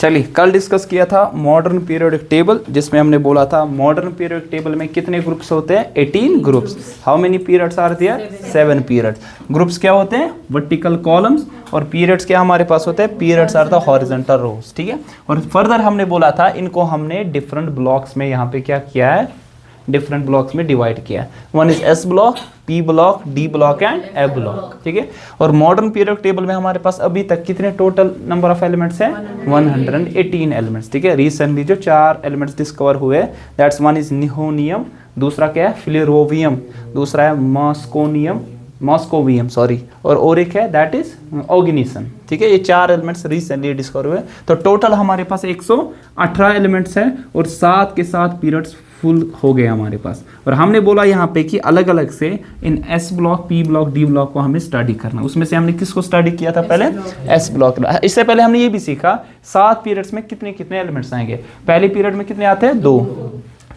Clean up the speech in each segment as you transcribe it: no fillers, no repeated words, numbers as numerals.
चलिए कल डिस्कस किया था मॉडर्न पीरियोडिक टेबल, जिसमें हमने बोला था मॉडर्न पीरियोडिक टेबल में कितने ग्रुप्स होते हैं, 18 groups. How many periods are there, 7 periods. Groups क्या होते हैं, वर्टिकल कॉलम्स, और पीरियड्स क्या हमारे पास होते हैं, पीरियड्स आर द हॉरिजॉन्टल रोज। ठीक है, और फर्दर हमने बोला था इनको हमने डिफरेंट ब्लॉक्स में यहाँ पे क्या किया है, डिफरेंट ब्लॉक्स में डिवाइड किया है। One is S block, P block, D block and A block. ठीक है, और मॉडर्न पीरियोडिक टेबल में हमारे पास अभी तक कितने टोटल नंबर ऑफ एलिमेंट्स हैं, 118 एलिमेंट्स। ठीक है, रिसेंटली जो 4 एलिमेंट्स डिस्कवर हुए, दैट्स वन इज निहोनियम, दूसरा क्या है फ्लेरोवियम, दूसरा है मॉस्कोवियम सॉरी, और एक है दैट इज ऑर्गेनिसन। ठीक है, ये 4 एलिमेंट्स रिसेंटली डिस्कवर हुए। तो टोटल हमारे पास 118 एलिमेंट्स हैं और 7 के 7 पीरियड्स फुल हो गए हमारे पास। और हमने बोला यहाँ पे कि अलग अलग से इन S block, P block, D block को हमें स्टडी करना। उसमें से हमने किसको स्टडी किया था पहले, एस ब्लॉक। इससे पहले हमने ये भी सीखा 7 पीरियड्स में कितने कितने एलिमेंट्स आएंगे। पहले पीरियड में कितने आते हैं, 2,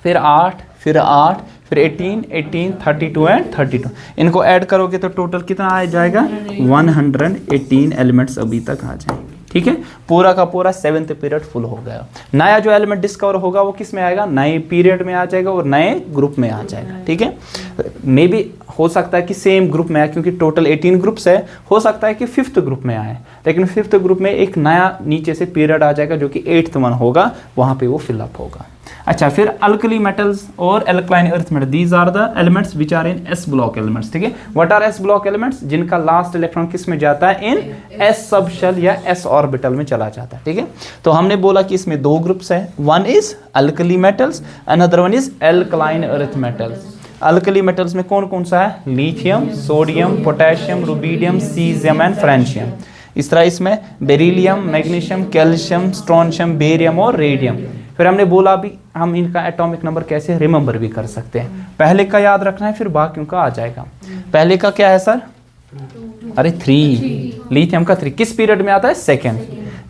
फिर 8, फिर 18, 32 एंड 32। इनको ऐड करोगे तो टोटल कितना आ जाएगा, 118 एलिमेंट्स अभी तक आ जाएंगे। ठीक है, पूरा का पूरा 7th पीरियड फुल हो गया। नया जो एलिमेंट डिस्कवर होगा वो किस में आएगा, नए पीरियड में आ जाएगा और नए ग्रुप में आ जाएगा। ठीक है, मे बी हो सकता है कि सेम ग्रुप में आए, क्योंकि टोटल 18 ग्रुप्स है, हो सकता है कि 5th ग्रुप में आए, लेकिन 5th ग्रुप में एक नया नीचे से पीरियड आ जाएगा जो कि 8th वन होगा, वहाँ पे वो फिलअप होगा। अच्छा, फिर अल्कली मेटल्स और alkaline earth metal, these are the elements which are in S block elements. ठीक है, what are s block elements, जिनका लास्ट इलेक्ट्रॉन किस में जाता है, इन एस सब शेल या एस ऑर्बिटल में चला जाता है। ठीक है, तो हमने बोला कि इसमें 2 ग्रुप्स है, one is alkali metals, another one is alkaline earth metals. Alkali metals में कौन कौन सा है, lithium, sodium, potassium, rubidium, caesium and francium. इस तरह इसमें beryllium, magnesium, calcium, strontium, barium और रेडियम। फिर हमने बोला भी हम इनका एटॉमिक नंबर कैसे रिमेंबर भी कर सकते हैं। पहले का याद रखना है, फिर बाकियों का आ जाएगा। पहले का क्या है सर, अरे 3, लिथियम का 3 किस पीरियड में आता है, 2nd।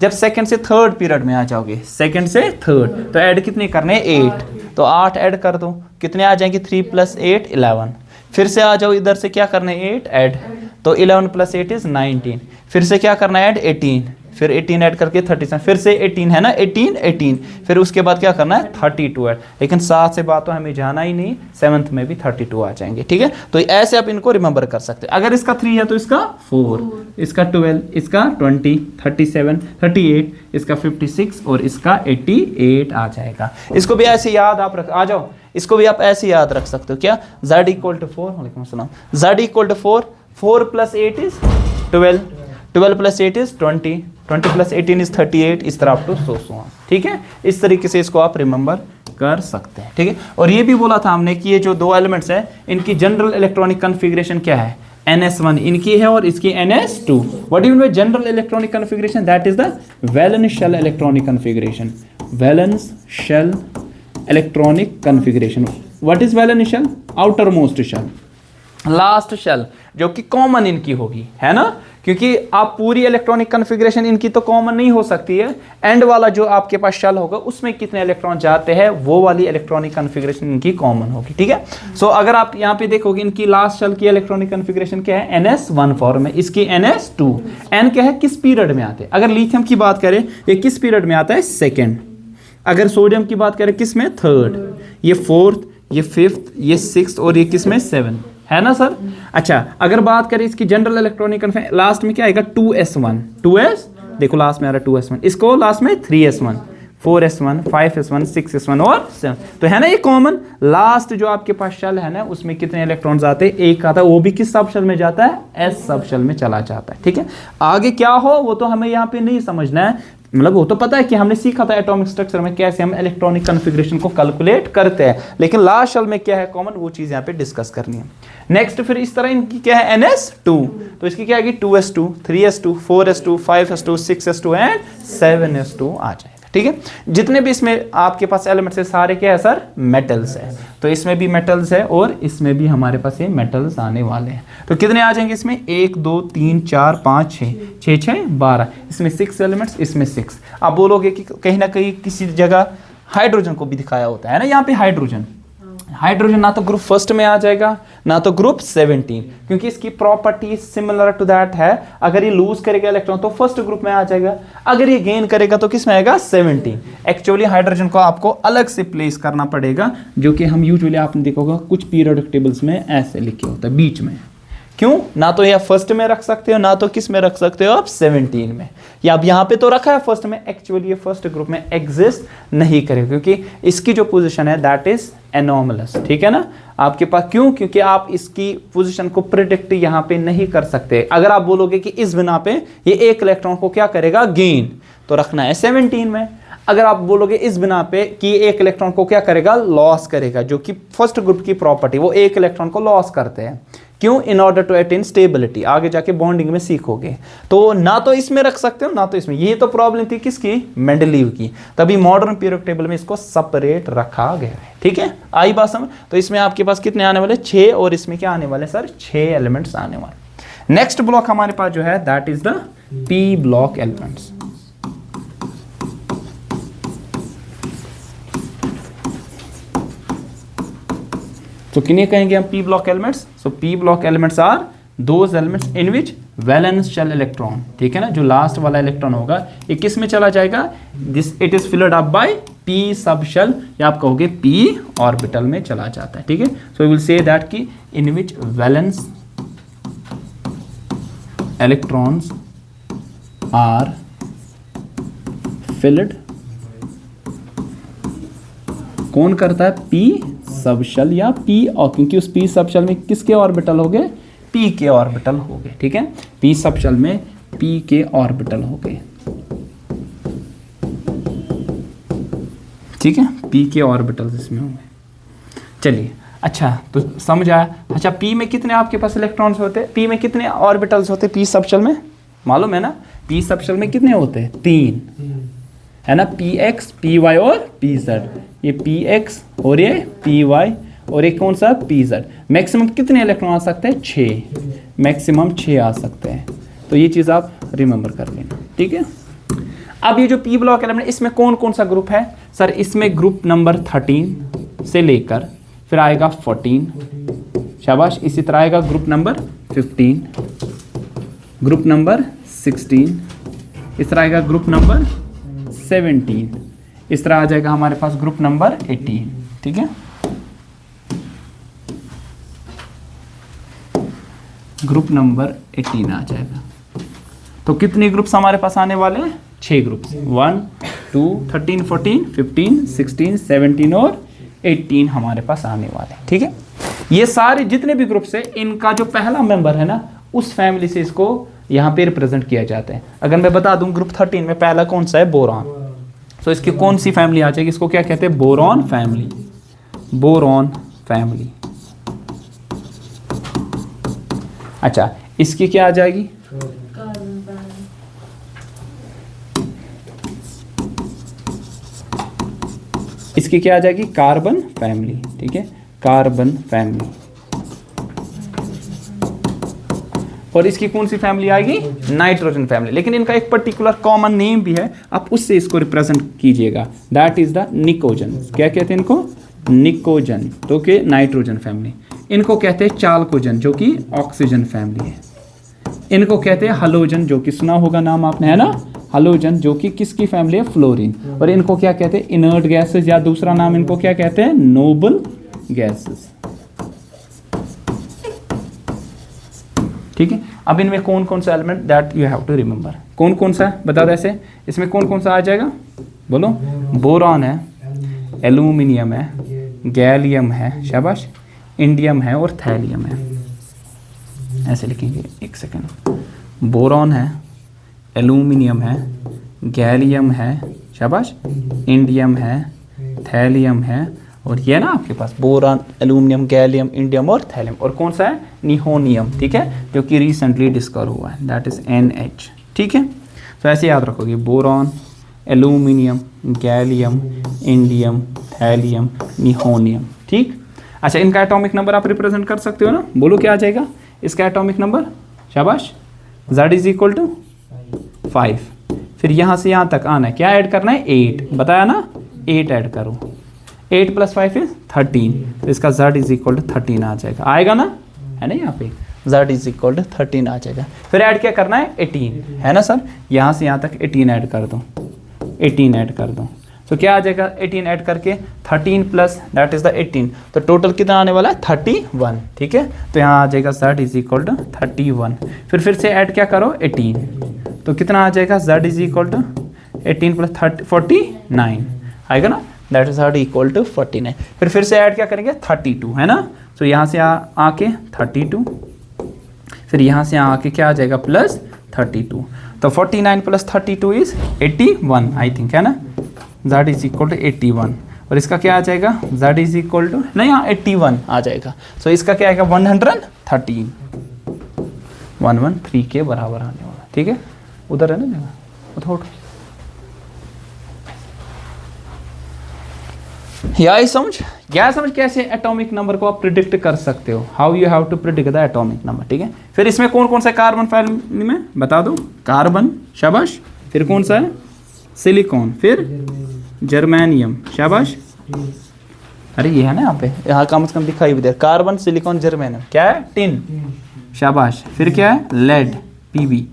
जब 2nd से 3rd पीरियड में आ जाओगे, 2nd से 3rd, तो ऐड कितने करने, 8, तो 8 ऐड कर दो, कितने आ जाएंगे, 3 + 8 11। फिर से आ जाओ इधर से क्या करना है, 8 ऐड, तो 11 + 8 इज 19। फिर से क्या करना है, ऐड 18, फिर 18 ऐड करके 37, फिर से 18 है ना, 18, फिर उसके बाद क्या करना है, 32 ऐड। लेकिन 7 से बात तो हमें जाना ही नहीं, 7th में भी 32 आ जाएंगे। ठीक है, तो ऐसे आप इनको रिमेंबर कर सकते हैं। अगर इसका 3 है तो इसका 4, इसका 12, इसका 20, 37, 38, इसका 56 और इसका 88 आ जाएगा। इसको भी ऐसे याद आप रख, आ जाओ, इसको भी आप ऐसे याद रख सकते हो। क्या, Z = 4, वालेकुम अस्सलाम, Z = 4 + 8 इज 12, 12 + 8 इज 20, 20 + 18 इज 38, इस तरह अप टू 100। ठीक है, इस तरीके से इसको आप रिमेंबर कर सकते हैं। ठीक है, और ये भी बोला था हमने कि ये जो 2 एलिमेंट्स हैं इनकी जनरल इलेक्ट्रॉनिक कन्फिग्रेशन क्या है, NS1 इनकी है और इसकी NS2। What do you mean by general electronic configuration, that is the valence shell electronic configuration. Valence shell electronic configuration, what is valence shell, outermost shell, last shell जो कि common इनकी होगी, है ना, क्योंकि आप पूरी इलेक्ट्रॉनिक कन्फिग्रेशन इनकी तो कॉमन नहीं हो सकती है। एंड वाला जो आपके पास शेल होगा उसमें कितने इलेक्ट्रॉन जाते हैं, वो वाली इलेक्ट्रॉनिक कन्फिग्रेशन इनकी कॉमन होगी। ठीक है, सो अगर आप यहाँ पे देखोगे इनकी लास्ट शेल की इलेक्ट्रॉनिक कन्फिग्रेशन क्या है, NS1 फॉर्म है, इसकी NS2। N क्या है, किस पीरियड में आते हैं। अगर लिथियम की बात करें ये किस पीरियड में आता है, 2nd। अगर सोडियम की बात करें किस में, 3rd, ये 4th, ये 5th, ये 6th और ये किस में, 7th, है ना सर। अच्छा, अगर बात करें इसकी जनरल इलेक्ट्रॉनिक कन्फिग्रेशन, लास्ट में क्या आएगा, 2s1, 2s, देखो लास्ट में आ रहा है 2s1, इसको लास्ट में 3s1, 4s1, 5s1, 6s1 और 7। तो है ना ये कॉमन। लास्ट जो आपके पास शेल है ना उसमें कितने इलेक्ट्रॉन्स आते हैं, 1 आता है, वो भी किस सब शेल में जाता है, एस सब शेल में चला जाता है। ठीक है, आगे क्या हो वो तो हमें यहाँ पे नहीं समझना है, मतलब वो तो पता है कि हमने सीखा था एटॉमिक स्ट्रक्चर में कैसे हम इलेक्ट्रॉनिक कन्फिग्रेशन को कैलकुलेट करते हैं, लेकिन लास्ट शेल में क्या है कॉमन, वो चीज़ यहाँ पे डिस्कस करनी है। नेक्स्ट फिर इस तरह इनकी क्या है, NS2, तो इसकी क्या आएगी, 2s2, 3s2, 4s2, 5s2, 6s2 and 7s2 आ जाएगा। ठीक है, जितने भी इसमें आपके पास एलिमेंट्स है सारे क्या है सर, मेटल्स है। तो इसमें भी मेटल्स है और इसमें भी हमारे पास ये मेटल्स आने वाले हैं। तो कितने आ जाएंगे इसमें, 1 2 3 4 5 6, 6 6 12, इसमें 6 एलिमेंट्स, इसमें 6। आप बोलोगे कि कहीं ना कहीं किसी जगह हाइड्रोजन को भी दिखाया होता है ना, यहाँ पे हाइड्रोजन, हाइड्रोजन ना तो ग्रुप फर्स्ट में आ जाएगा ना तो ग्रुप 17, क्योंकि इसकी प्रॉपर्टी सिमिलर टू दैट है। अगर ये लूज करेगा इलेक्ट्रॉन तो फर्स्ट ग्रुप में आ जाएगा, अगर ये गेन करेगा तो किस में आएगा 17। एक्चुअली हाइड्रोजन को आपको अलग से प्लेस करना पड़ेगा, जो कि हम यूजुअली आपने देखा होगा कुछ पीरियोडिक टेबल्स में ऐसे लिखे होता है बीच में। क्यों? ना तो ये फर्स्ट में रख सकते हो ना तो किस में रख सकते हो आप 17 में, या अब यहाँ पे तो रखा है फर्स्ट में, एक्चुअली ये फर्स्ट ग्रुप में एग्जिस्ट नहीं करेगा क्योंकि इसकी जो पोजीशन है दैट इज एनॉमलस। ठीक है ना आपके पास, क्यों? क्योंकि आप इसकी पोजीशन को प्रिडिक्ट यहाँ पे नहीं कर सकते। अगर आप बोलोगे कि इस बिना पे ये एक इलेक्ट्रॉन को क्या करेगा गेन, तो रखना है 17 में। अगर आप बोलोगे इस बिना पे कि एक इलेक्ट्रॉन को क्या करेगा लॉस करेगा, जो कि फर्स्ट ग्रुप की प्रॉपर्टी, वो एक इलेक्ट्रॉन को लॉस करते हैं। क्यों? In order to attain stability, आगे जाके बॉन्डिंग में सीखोगे। तो ना तो इसमें रख सकते हो ना तो इसमें, ये तो प्रॉब्लम थी किसकी? मेंडलीव की, तभी मॉडर्न पीरियोडिक टेबल में इसको सेपरेट रखा गया है। ठीक है, आई बात समझ? तो इसमें आपके पास कितने आने वाले? 6, और इसमें क्या आने वाले सर? 6 एलिमेंट्स आने वाले। नेक्स्ट ब्लॉक हमारे पास जो है that is the p block elements. तो किन्हें कहेंगे हम p block elements? So p block elements are those elements in which valence shell electron, ठीक है ना, जो लास्ट वाला इलेक्ट्रॉन होगा ये किस में चला जाएगा? This it is filled up by p subshell, या आप कहोगे पी ऑर्बिटल में चला जाता है। ठीक है, so we will say that कि in which valence electrons are filled, कौन करता है? पी सब शेल या पी, और क्योंकि उस पी सब शेल में किसके ऑर्बिटल हो गए? पी के ऑर्बिटल हो गए। ठीक है, पी सब शेल में पी के ऑर्बिटल हो गए। ठीक है, पी के ऑर्बिटल इसमें हो गए। चलिए, अच्छा तो समझ आया। अच्छा, पी में कितने आपके पास इलेक्ट्रॉन्स होते हैं? पी में कितने ऑर्बिटल्स होते हैं पी सब शेल में? मालूम है ना? पी सब शेल में कितने होते हैं? 3 है ना, पी एक्स, पी वाई और पी जेड। ये पी एक्स और ये पी वाई, और एक कौन सा? P Z. मैक्सिमम कितने इलेक्ट्रॉन आ सकते हैं? 6, मैक्सिमम 6 आ सकते हैं। तो ये चीज़ आप रिमेंबर कर लेना। ठीक है, अब ये जो पी ब्लॉक एलिमेंट, इसमें कौन कौन सा ग्रुप है सर? इसमें ग्रुप नंबर 13 से लेकर फिर आएगा 14, शाबाश, इसी तरह आएगा ग्रुप नंबर 15, ग्रुप नंबर 16, इस तरह आएगा ग्रुप नंबर 17, इस तरह आ जाएगा हमारे पास ग्रुप नंबर 18। ठीक है, ग्रुप नंबर 18 आ जाएगा। तो कितने ग्रुप्स हमारे पास आने वाले हैं? 6 ग्रुप्स, 1 2 13 14 15 16 17 और 18 हमारे पास आने वाले। ठीक है, ये सारे जितने भी ग्रुप्स है, इनका जो पहला मेंबर है ना, उस फैमिली से इसको यहाँ पे रिप्रेजेंट किया जाता है। अगर मैं बता दूं ग्रुप 13 में पहला कौन सा है? बोरॉन। तो इसकी कौन सी फैमिली आ जाएगी? इसको क्या कहते हैं? Boron family, boron family. अच्छा, इसकी क्या आ जाएगी? इसकी क्या आ जाएगी? Carbon family. ठीक है, कार्बन फैमिली। और इसकी कौन सी फैमिली आएगी? Nitrogen family. लेकिन इनका एक पर्टिकुलर कॉमन नेम भी है, आप उससे इसको रिप्रेजेंट कीजिएगा, दैट इज द निकोजन। क्या कहते हैं इनको? निकोजन, तो के नाइट्रोजन फैमिली। इनको कहते हैं चालकोजन, जो कि ऑक्सीजन फैमिली है। इनको कहते हैं हलोजन, जो कि सुना होगा नाम आपने, है ना, हलोजन, जो कि किसकी फैमिली है? फ्लोरीन। और इनको क्या कहते हैं? इनर्ट गैसेस, या दूसरा नाम इनको क्या कहते हैं? Noble gases. ठीक है, अब इनमें कौन कौन सा element that you have to remember, कौन कौन सा है बता दो ऐसे? इसमें कौन कौन सा आ जाएगा? बोलो। बोरॉन है, एल्यूमिनियम है, गैलियम है, शाबाश, इंडियम है और थैलियम है। ऐसे लिखेंगे, एक सेकेंड। बोरॉन है, एल्यूमिनियम है, गैलियम है, शाबाश, इंडियम है, थैलियम है, और ये ना आपके पास बोरॉन, एल्यूमिनियम, गैलियम, इंडियम और थैलियम। और कौन सा है? निहोनियम। ठीक है, जो कि रिसेंटली डिस्कवर हुआ है, दैट इज NH। ठीक है, तो ऐसे याद रखोगे, boron, aluminium, gallium, indium, thallium, nihonium. ठीक, अच्छा, इनका एटॉमिक नंबर आप रिप्रेजेंट कर सकते हो ना? बोलो क्या आ जाएगा इसका एटॉमिक नंबर? शाबाश, Z इज इक्वल टू 5। फिर यहाँ से यहाँ तक आना है, क्या ऐड करना है? 8। बताया ना, 8 ऐड करो। 8 + 5 इज 13, तो इसका z इज इक्वल टू 13 आ जाएगा, आएगा ना, है ना, यहाँ पे z इज इक्वल टू 13 आ जाएगा। फिर ऐड क्या करना है, 18, है ना सर, यहाँ से यहाँ तक 18 ऐड कर दो, 18 ऐड कर दो, तो क्या आ जाएगा, 18 ऐड करके 13 प्लस दैट इज द 18, तो टोटल कितना आने वाला है 31, ठीक है, तो यहाँ आ जाएगा z इज इक्वल टू 31। फिर से ऐड क्या करो 18, तो कितना आ जाएगा, z is equal to 18 plus 49 आएगा ना, that is z equal to 49। फिर से ऐड क्या करेंगे 32, है ना, तो यहाँ से आके 32, फिर यहाँ से आके क्या आ जाएगा प्लस 32, तो 49 प्लस 32 इज 81 आई थिंक, है ना, z इज इक्वल टू 81, और इसका क्या आ जाएगा, z इज इक्वल टू नहीं, यहाँ 81 आ जाएगा, सो इसका क्या आएगा 113, 113 के बराबर आने वाला, ठीक है, उधर है ना जगह, उठो यह समझ कैसे एटॉमिक नंबर को आप प्रिडिक्ट कर सकते हो, how you have to predict the atomic number, ठीक है। फिर इसमें कौन कौन सा कार्बन फैमिली में बता दो, कार्बन, शाबाश, फिर कौन सा है, सिलिकॉन, फिर जर्मेनियम, शाबाश, अरे ये है ना यहाँ पे, यहाँ कम से कम दिखाई भी दे, कार्बन, सिलिकॉन, जर्मेनियम, क्या है, टिन, शाबाश, फिर क्या है, लेड, पीबी,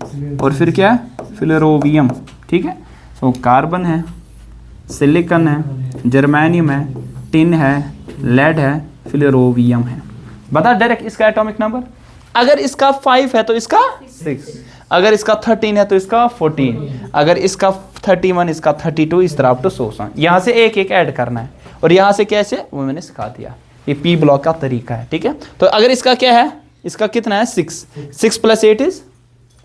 और फिर क्या है, फ्लोरोवियम, ठीक है। सो कार्बन है, सिलिकॉन है, जर्मेनियम है, टिन है, लेड है, फ्लोरोवियम है। बता डायरेक्ट इसका एटॉमिक नंबर, अगर इसका 5 है तो इसका 6, अगर इसका 13 है तो इसका 14, अगर इसका 31, इसका 32, इस तरह टू 100। यहाँ से एक एक ऐड करना है, और यहाँ से कैसे वो मैंने सिखा दिया, ये पी ब्लॉक का तरीका है, ठीक है। तो अगर इसका क्या है, इसका कितना है 6 प्लस 8 इज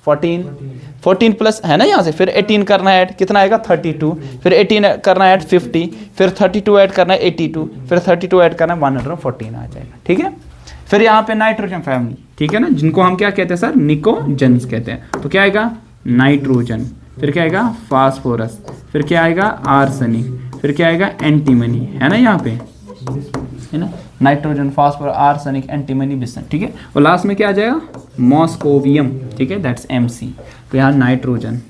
14 प्लस, है ना, यहाँ से फिर 18 करना है ऐड, कितना आएगा 32, फिर 18 करना है ऐड 50, फिर 32 ऐड करना है 82, फिर 32 ऐड करना है 114 आ जाएगा, ठीक है। फिर यहाँ पे नाइट्रोजन फैमिली, ठीक है ना, जिनको हम क्या कहते हैं सर, निकोजेंस कहते हैं, तो क्या आएगा नाइट्रोजन, फिर क्या आएगा फास्फोरस, फिर क्या आएगा आर्सेनिक, फिर क्या आएगा एंटीमनी, है ना, यहाँ पे है ना, नाइट्रोजन, फास्फोरस, आर्सेनिक, एंटीमनी, बिसन, ठीक है, और लास्ट में क्या आ जाएगा मॉस्कोवियम, ठीक है, दैट्स MC। तो यहाँ nitrogen,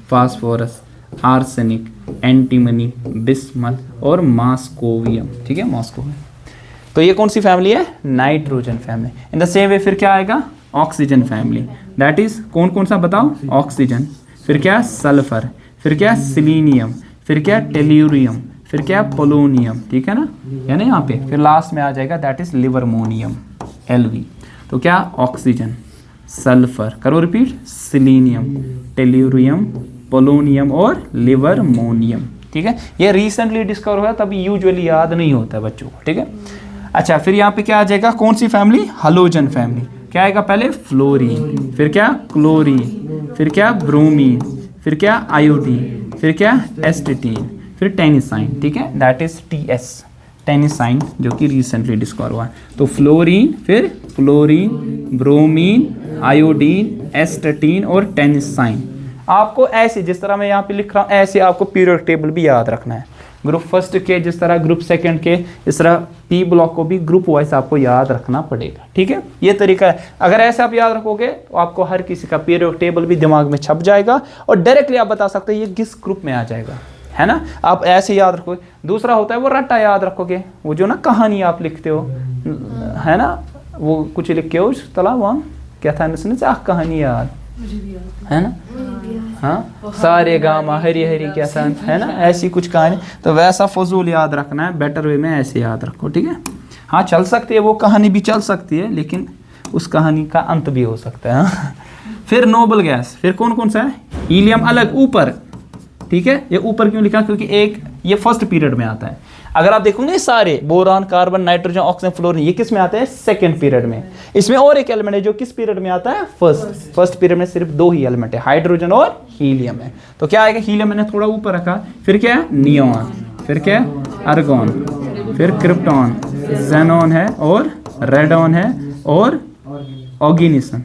phosphorus, arsenic, antimony, bismuth और मॉस्कोवियम, ठीक है, मॉस्कोवियम। तो ये कौन सी फैमिली है, nitrogen family. In the same way फिर क्या आएगा ऑक्सीजन फैमिली, दैट इज कौन कौन सा बताओ, ऑक्सीजन, फिर क्या सल्फर, फिर क्या सिलीनियम, फिर क्या टेल्यूरियम, फिर क्या पोलोनियम, ठीक है ना, यानी यहाँ पे फिर लास्ट में आ जाएगा दैट इज लिवर्मोनियम, LV। तो क्या ऑक्सीजन, सल्फर, करो रिपीट, सिलीनियम, टेल्यूरियम, पोलोनियम और लिवर्मोनियम, ठीक है। ये रिसेंटली डिस्कवर हुआ, तभी यूजुअली याद नहीं होता है बच्चों को, ठीक है। अच्छा, फिर यहाँ पे क्या आ जाएगा, कौन सी फैमिली, हैलोजन फैमिली, क्या आएगा पहले फ्लोरीन, फिर क्या क्लोरीन, फिर क्या ब्रोमीन, फिर क्या आयोडीन, फिर क्या एस्टेटीन, फिर टेनिसाइन, ठीक है, दैट इज TS, टेनिसाइन, जो कि रिसेंटली डिस्कवर हुआ है। तो फ्लोरीन, फिर क्लोरीन, ब्रोमीन, आयोडीन, एस्टेटीन और टेनिसाइन। आपको ऐसे जिस तरह मैं यहाँ पे लिख रहा हूँ, ऐसे आपको पीरियोडिक टेबल भी याद रखना है, ग्रुप फर्स्ट के जिस तरह, ग्रुप सेकंड के इस तरह, पी ब्लॉक को भी ग्रुप वाइज आपको याद रखना पड़ेगा, ठीक है, ये तरीका है। अगर ऐसे आप याद रखोगे तो आपको हर किसी का पीरियोडिक टेबल भी दिमाग में छप जाएगा, और डायरेक्टली आप बता सकते हैं ये किस ग्रुप में आ जाएगा, है ना, आप ऐसे याद रखोगे। दूसरा होता है वो रट्टा याद रखोगे, वो जो ना कहानी आप लिखते हो, है ना, वो कुछ लिख के हो उस तला, वहाँ क्या था सुने कहानी याद, है ना, हाँ, सारे गामा हरी हरी क्या था, है ना, ऐसी कुछ कहानी। तो वैसा फजूल याद रखना है, बेटर वे में ऐसे याद रखो, ठीक है। हाँ, चल सकती है वो कहानी भी चल सकती है, लेकिन उस कहानी का अंत भी हो सकता है, हाँ? फिर नोबल गैस, फिर कौन कौन सा है, हीलियम अलग ऊपर, ठीक है, ये ऊपर क्यों लिखा, क्योंकि एक ये फर्स्ट पीरियड में आता है। अगर आप देखोगे सारे boron, carbon, nitrogen, oxygen, fluorine, ये किस में आते हैं, सेकंड पीरियड में। इसमें और एक एलिमेंट है जो किस पीरियड में आता है, फर्स्ट पीरियड में सिर्फ 2 ही एलिमेंट है, हाइड्रोजन और हीलियम है। तो क्या आएगा, हीलियम मैंने थोड़ा ऊपर रखा, फिर क्या है नियॉन, फिर क्या है आर्गॉन, फिर क्रिप्टॉन, जेनॉन है और रेडॉन है और ऑर्गेनिसन,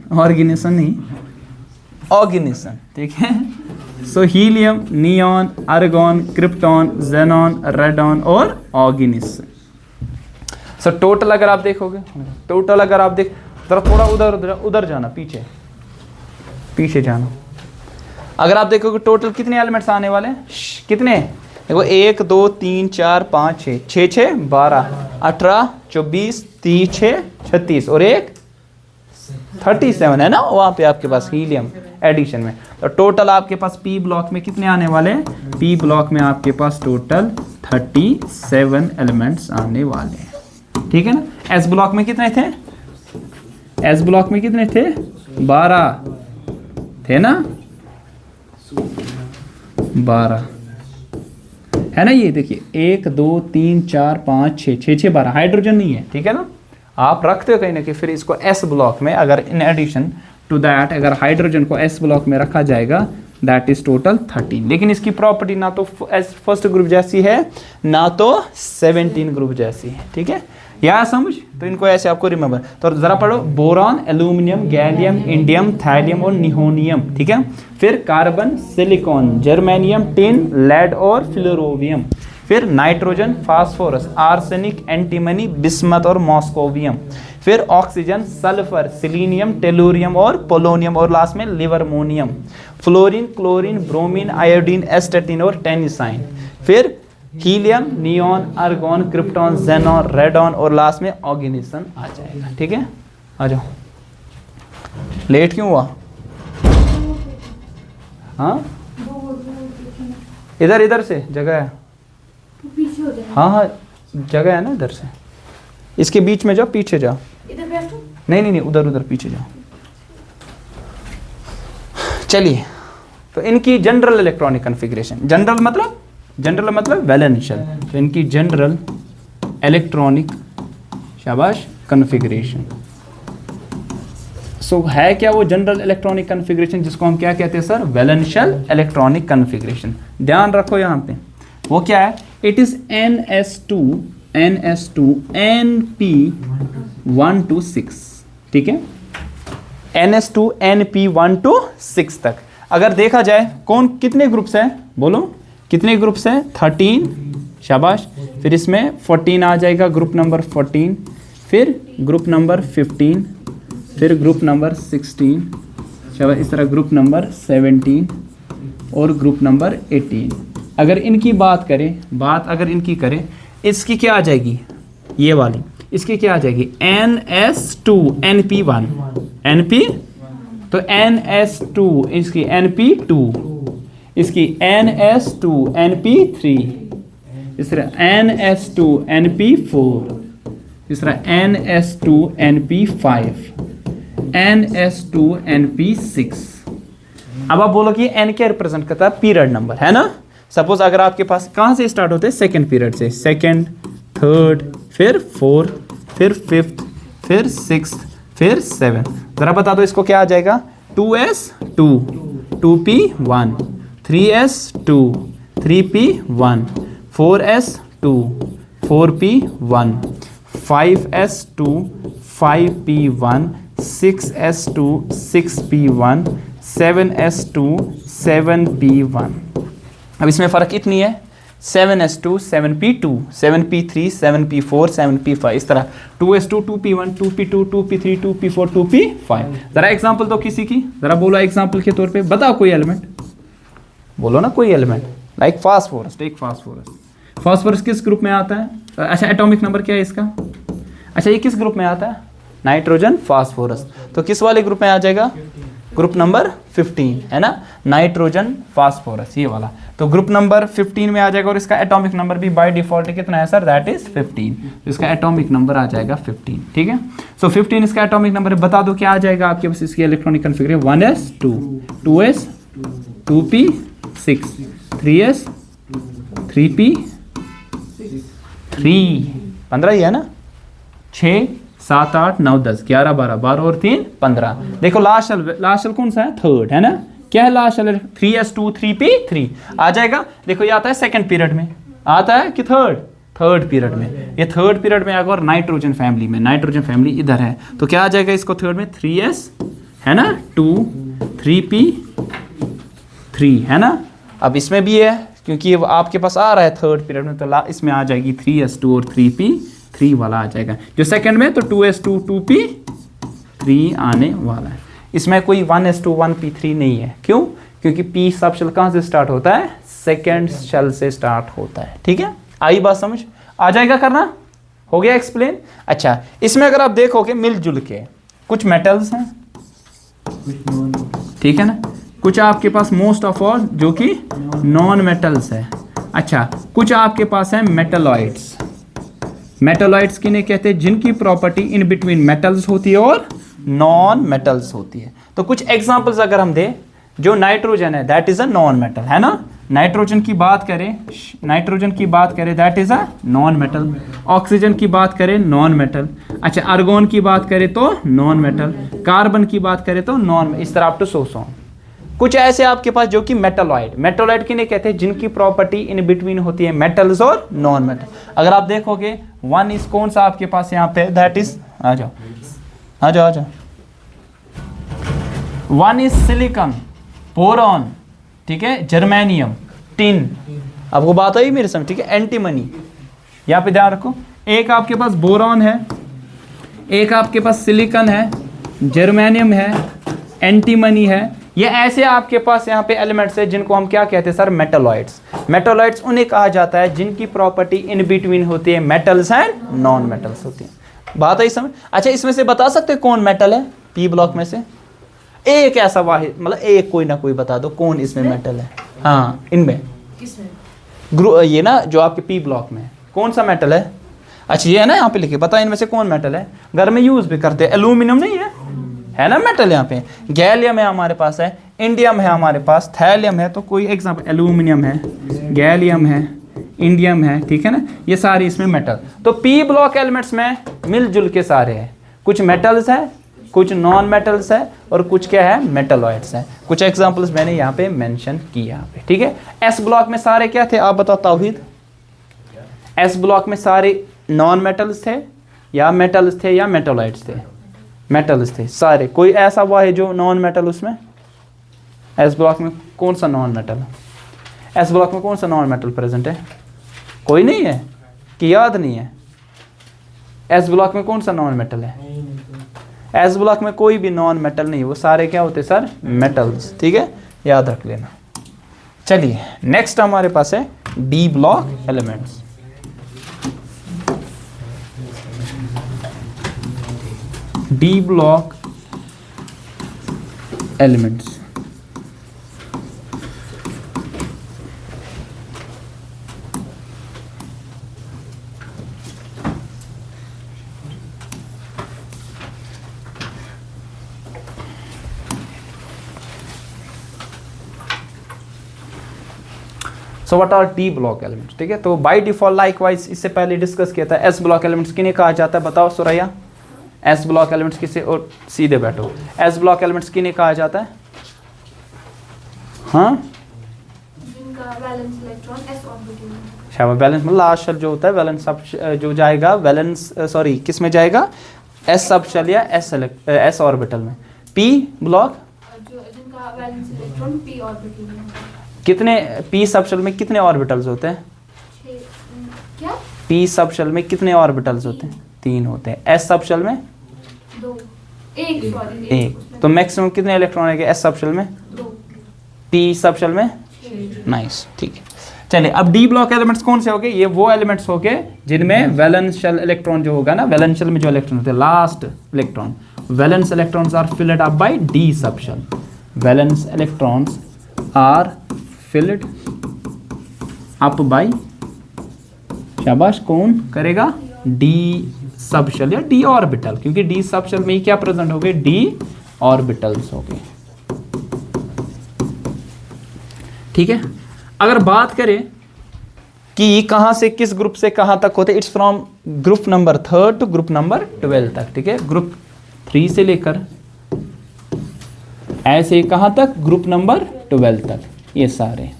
ठीक है। So helium, neon, argon, krypton, xenon, radon और ऑर्गेनिसन। सो टोटल अगर आप देखोगे, टोटल अगर आप देख, थोड़ा उधर जाना, पीछे जाना, अगर आप देखोगे टोटल कितने एलिमेंट्स आने वाले हैं, कितने देखो 1 2 3 4 5 6, 6 6 12, 18 24 30 6 36 और एक 37 है ना वहाँ पे आपके पास हीलियम एडिशन में। तो टोटल आपके पास पी ब्लॉक में कितने आने वाले हैं? पी ब्लॉक में आपके पास टोटल 37 एलिमेंट्स आने वाले हैं, ठीक है ना। एस ब्लॉक में कितने थे? एस ब्लॉक में कितने थे? 12 थे ना, 12 है ना। ये देखिए 1 2 3 4 5 6, 6 6 12, हाइड्रोजन नहीं है, ठीक है ना। आप रखते हो कहीं ना कहीं, फिर इसको एस ब्लॉक में अगर इन एडिशन टू दैट अगर हाइड्रोजन को एस ब्लॉक में रखा जाएगा दैट इज टोटल 13। लेकिन इसकी प्रॉपर्टी ना तो फर्स्ट ग्रुप जैसी है ना तो 17 ग्रुप जैसी है, ठीक है। या समझ, तो इनको ऐसे आपको रिमेंबर। तो जरा पढ़ो, boron, aluminium, gallium, indium, thallium और निहोनियम, ठीक है। फिर carbon, silicon, germanium, tin, lead और फ्लोरोवियम। फिर nitrogen, phosphorus, arsenic, antimony, bismuth और मॉस्कोवियम। फिर ऑक्सीजन, सल्फर, सिलीनियम, टेलुरियम और पोलोनियम और लास्ट में livermorium. Fluorine, chlorine, bromine, iodine, astatine और टेनिसाइन। फिर helium, neon, argon, krypton, xenon, radon और लास्ट में ऑर्गेनिसन आ जाएगा, ठीक है। आ जाओ, लेट क्यों हुआ? हाँ इधर इधर से जगह है, हाँ हाँ जगह है ना, इधर से इसके बीच में जाओ, पीछे जाओ। नहीं नहीं नहीं, उधर उधर पीछे जाओ। चलिए, तो इनकी जनरल इलेक्ट्रॉनिक कॉन्फ़िगरेशन, जनरल मतलब वेल इनिशियल, तो इनकी जनरल इलेक्ट्रॉनिक, शाबाश, कॉन्फ़िगरेशन। सो है क्या वो जनरल इलेक्ट्रॉनिक कॉन्फ़िगरेशन जिसको हम क्या कहते हैं सर? वैलेंशियल electronic configuration. ध्यान रखो यहाँ पे वो क्या है? It is NS2 NP1 to 6, ठीक है। NS2 NP1 to 6 तक अगर देखा जाए कौन कितने ग्रुप्स हैं? बोलो कितने ग्रुप्स हैं? 13, शाबाश। फिर इसमें 14 आ जाएगा, ग्रुप नंबर 14। फिर ग्रुप नंबर 15, फिर ग्रुप नंबर 16, शाबाश। इस तरह ग्रुप नंबर 17 और ग्रुप नंबर 18। अगर इनकी बात अगर इनकी करें, इसकी क्या आ जाएगी? ये वाली इसकी क्या आ जाएगी? NS2 NP1 NP, तो NS2 इसकी NP2, इसकी NS2 NP3, इस तरह NS2 NP4, इस तरह NS2 NP5, NS2 NP6। अब आप बोलो कि N क्या रिप्रेजेंट करता है? पीरियड नंबर, है ना। सपोज अगर आपके पास कहाँ से स्टार्ट होते हैं? सेकेंड पीरियड से, सेकेंड, थर्ड, फिर फोर्थ, फिर फिफ्थ, फिर सिक्स्थ, फिर सेवन। जरा बता दो इसको क्या आ जाएगा? 2S2, 2P1, 3S2, 3P1, 4S2, 4P1, 5S2, 5P1, 6S2, 6P1, 7S2, 7P1। अब इसमें फ़र्क इतनी है, 7S2, 7P2, 7P3, 7P4, 7P5, इस तरह 2S2, 2P1, 2P2, 2P3, 2P4, 2P5। ज़रा एग्जांपल दो किसी की, ज़रा बोलो एग्जांपल के तौर पे, बताओ कोई एलिमेंट, बोलो ना कोई element. Like phosphorus, take phosphorus. Phosphorus किस ग्रुप में आता है? अच्छा, एटॉमिक नंबर क्या है इसका? अच्छा, ये किस ग्रुप में आता है? Nitrogen phosphorus. तो किस वाले ग्रुप में आ जाएगा? ग्रुप नंबर 15, है ना, नाइट्रोजन फास्फोरस, ये वाला। तो ग्रुप नंबर 15 में आ जाएगा और इसका एटॉमिक नंबर भी बाय डिफॉल्ट कितना है सर? That is 15। तो इसका एटॉमिक नंबर आ जाएगा 15, ठीक है। सो 15 इसका एटॉमिक नंबर है। बता दो क्या आ जाएगा आपके पास इसकी electronic configuration? 1s2, 2s, 2p6, 3s, 3p3, 15 ही है ना, 6 7 8 9 10 11 12, 12 और 3 15। देखो लास्ट शेल कौन सा है? थर्ड, है ना। क्या है लास्ट शेल? 3s2 3p3 आ जाएगा। देखो ये आता है सेकंड पीरियड में, आता है कि थर्ड पीरियड में? ये थर्ड पीरियड में आएगा और नाइट्रोजन फैमिली में, नाइट्रोजन फैमिली इधर है, तो क्या आ जाएगा इसको थर्ड में? 3s, है ना, 2 3p3, है ना। अब इसमें भी है क्योंकि आपके पास आ रहा है थर्ड पीरियड में, तो इसमें आ जाएगी 3s2 और 3p3 वाला आ जाएगा। जो सेकंड में तो 2s2 2p3 आने वाला है। इसमें कोई 1s2 1p3 नहीं है। क्यों? क्योंकि पी सब शेल कहाँ से स्टार्ट होता है, सेकेंड शेल से स्टार्ट होता है। ठीक है, आई बात समझ, आ जाएगा करना, हो गया एक्सप्लेन। अच्छा, इसमें अगर आप देखोगे मिलजुल के कुछ मेटल्स हैं, ठीक है ना, कुछ आपके पास मोस्ट ऑफ ऑल जो कि नॉन मेटल्स है। अच्छा, कुछ आपके पास है मेटलॉइड्स। मेटलॉइड्स किन्हें कहते हैं, जिनकी प्रॉपर्टी इन बिटवीन मेटल्स होती है और नॉन मेटल्स होती है। तो कुछ एग्जांपल्स अगर हम दें, जो नाइट्रोजन है that is a non metal, है ना, नाइट्रोजन की बात करें, that is a non metal. Oxygen की बात करें, नॉन मेटल। अच्छा, आर्गोन की बात करें तो नॉन मेटल, कार्बन की बात करें तो नॉन, इस तरह आप टू सो ऑन। कुछ ऐसे आपके पास जो कि मेटलॉइड किन्हें कहते हैं, जिनकी प्रॉपर्टी इन बिटवीन होती है मेटल्स और नॉन मेटल। अगर आप देखोगे वन इज कौन सा आपके पास यहाँ पे, दैट इज, आ जाओ, वन इज सिलिकॉन, बोरॉन, ठीक है, जर्मेनियम, टिन, आपको बात आई मेरे समझ, ठीक है, एंटीमनी, यहाँ पे ध्यान रखो। एक आपके पास बोरॉन है, एक आपके पास सिलिकॉन है, जर्मेनियम है, एंटीमनी है। ये ऐसे आपके पास यहाँ पे एलिमेंट्स है जिनको हम क्या कहते हैं सर, मेटलॉइड्स। मेटलॉइड्स उन्हें कहा जाता है जिनकी प्रॉपर्टी इन बिटवीन होती है मेटल्स एंड नॉन मेटल्स होती है। बात आई समझ। अच्छा, इसमें से बता सकते हैं कौन मेटल है पी ब्लॉक में से, एक ऐसा वाहिद, मतलब एक कोई ना कोई बता दो कौन इसमें मेटल है। हाँ, इनमें ये ना जो आपके पी ब्लॉक में कौन सा मेटल है। अच्छा, ये है ना यहाँ पे लिखे, बता इनमें से कौन मेटल है, घर में यूज भी करते हैं। एल्यूमिनियम नहीं है ना मेटल, यहाँ पे गैलियम है हमारे पास, है इंडियम है हमारे पास, थैलियम है, तो कोई एग्जाम्पल, एल्यूमिनियम है, गैलियम है, इंडियम है, ठीक है ना, ये सारे इसमें मेटल। तो पी ब्लॉक एलिमेंट्स में मिलजुल के सारे हैं, कुछ मेटल्स है, कुछ नॉन मेटल्स है, और कुछ क्या है, मेटलॉइड्स है। कुछ एग्जांपल्स मैंने यहाँ पे मेंशन किए यहाँ पे, ठीक है। एस ब्लॉक में सारे क्या थे, आप बताओ तौहीद। एस ब्लॉक में सारे नॉन मेटल्स थे या मेटल्स थे या मेटलॉइड्स थे, मेटल्स थे सारे। कोई ऐसा हुआ है जो नॉन मेटल उसमें, एस ब्लॉक में कौन सा नॉन मेटल, एस ब्लॉक में कौन सा नॉन मेटल प्रेजेंट है, कोई नहीं है कि याद नहीं है। एस ब्लॉक में कौन सा नॉन मेटल है, एस ब्लॉक में कोई भी नॉन मेटल नहीं, वो सारे क्या होते सर, मेटल्स, ठीक है, याद रख लेना। चलिए नेक्स्ट हमारे पास है D block elements. D block elements, so what R D block elements, ठीक है। तो बाय डिफॉल्ट लाइकवाइज इससे पहले डिस्कस किया था, एस ब्लॉक एलिमेंट्स किन्हें कहा जाता है, बताओ सुरैया। एस ब्लॉक एलिमेंट्स किसे, और सीधे बैठो, एस ब्लॉक एलिमेंट्स किन्हें कहा जाता है, हाँ, जिनका वैलेंस इलेक्ट्रॉन एस ऑर्बिटल में, शाबाश। बैलेंस मतलब लास्ट शेल जो होता है, वैलेंस सब जो जाएगा, वैलेंस सॉरी किस में जाएगा, एस सब शेल या एस ऑर्बिटल में। पी ब्लॉक जिनका वैलेंस इलेक्ट्रॉन पी ऑर्बिटल में, कितने, पी सब शेल में कितने ऑर्बिटल्स होते हैं, क्या, पी सब शेल में कितने ऑर्बिटल्स होते हैं, 3 होते हैं। एस सब शेल में 2, 1 सॉरी 1, तो मैक्सिमम कितने इलेक्ट्रॉन है एस सब शेल में, 2, पी सब शेल में, नाइस, ठीक है। चलिए अब डी ब्लॉक एलिमेंट्स कौन से हो गए, ये वो एलिमेंट्स हो गए जिनमें वैलेंस शेल इलेक्ट्रॉन जो होगा ना, वैलेंस शेल में जो इलेक्ट्रॉन होते हैं, last electron, valence electrons are filled up by d सब shell. Valence electrons are filled up by, शाबाश, कौन करेगा, डी सब शेल या डी ऑर्बिटल, क्योंकि डी सब शेल में ही क्या प्रेजेंट हो गए, डी ऑर्बिटल्स हो गए, ठीक है। अगर बात करें कि कहां से किस ग्रुप से कहां तक होते, it's from group number 3 to group number 12 तक, ठीक है। ग्रुप 3 से लेकर ऐसे कहां तक, ग्रुप नंबर 12 तक, ये सारे।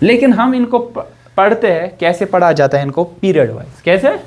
लेकिन हम इनको पढ़ते हैं, कैसे पढ़ा जाता है इनको, पीरियड वाइज। कैसे,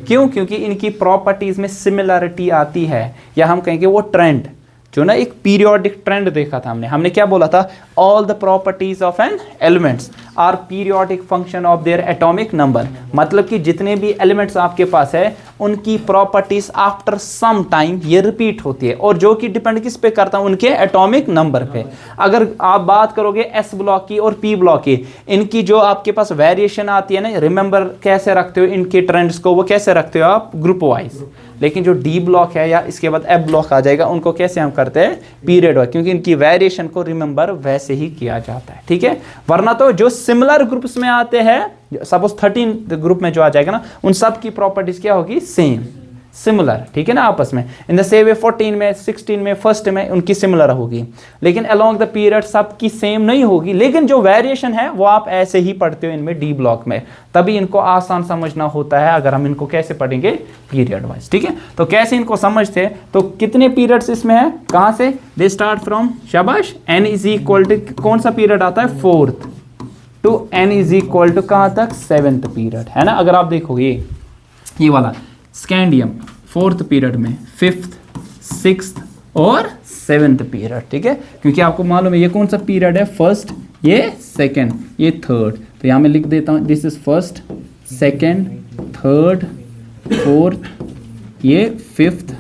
क्यों, क्योंकि इनकी प्रॉपर्टीज में सिमिलरिटी आती है, या हम कहेंगे वो ट्रेंड जो ना, एक पीरियोडिक ट्रेंड देखा था हमने क्या बोला था, all the properties of an elements are periodic function of their atomic number, मतलब कि जितने भी एलिमेंट्स आपके पास है उनकी प्रॉपर्टीज आफ्टर सम टाइम ये रिपीट होती है, और जो कि डिपेंड किस पे करता है, उनके एटॉमिक नंबर पे। अगर आप बात करोगे एस ब्लॉक की और पी ब्लॉक की, इनकी जो आपके पास वेरिएशन आती है ना, रिमेंबर कैसे रखते हो इनके ट्रेंड्स को, वो कैसे रखते हो आप, ग्रुप वाइज। लेकिन जो डी ब्लॉक है या इसके बाद एफ ब्लॉक आ जाएगा, उनको कैसे हम करते हैं, पीरियड वाइज, क्योंकि इनकी वेरिएशन को रिमेंबर वैसे ही किया जाता है, ठीक है। वरना तो जो सिमिलर ग्रुप्स में आते हैं, सपोज 13 ग्रुप में जो आ जाएगा ना, उन सब की प्रॉपर्टीज क्या होगी, सेम, सिमिलर, ठीक है ना, आपस में। इन द सेम वे 14 में, 16 में, फर्स्ट में उनकी सिमिलर होगी, लेकिन अलोंग द पीरियड सबकी सेम नहीं होगी। लेकिन जो वेरिएशन है वो आप ऐसे ही पढ़ते हो इनमें डी ब्लॉक में, तभी इनको आसान समझना होता है अगर हम इनको कैसे पढ़ेंगे, पीरियड वाइज, ठीक है। तो कैसे इनको समझते हैं, तो कितने पीरियड्स इसमें है, कहां से, दे स्टार्ट फ्रॉम, शाबाश, n इज इक्वल टू कौन सा पीरियड आता है, 4th to n is equal to कहां तक, 7th पीरियड, है ना। अगर आप देखोगे ये वाला स्कैंडियम 4th पीरियड में, 5th, 6th और 7th पीरियड, ठीक है, क्योंकि आपको मालूम है ये कौन सा पीरियड है, फर्स्ट, ये सेकंड, ये थर्ड। तो यहाँ मैं लिख देता हूँ, this is first, second, third, fourth, ये 5th,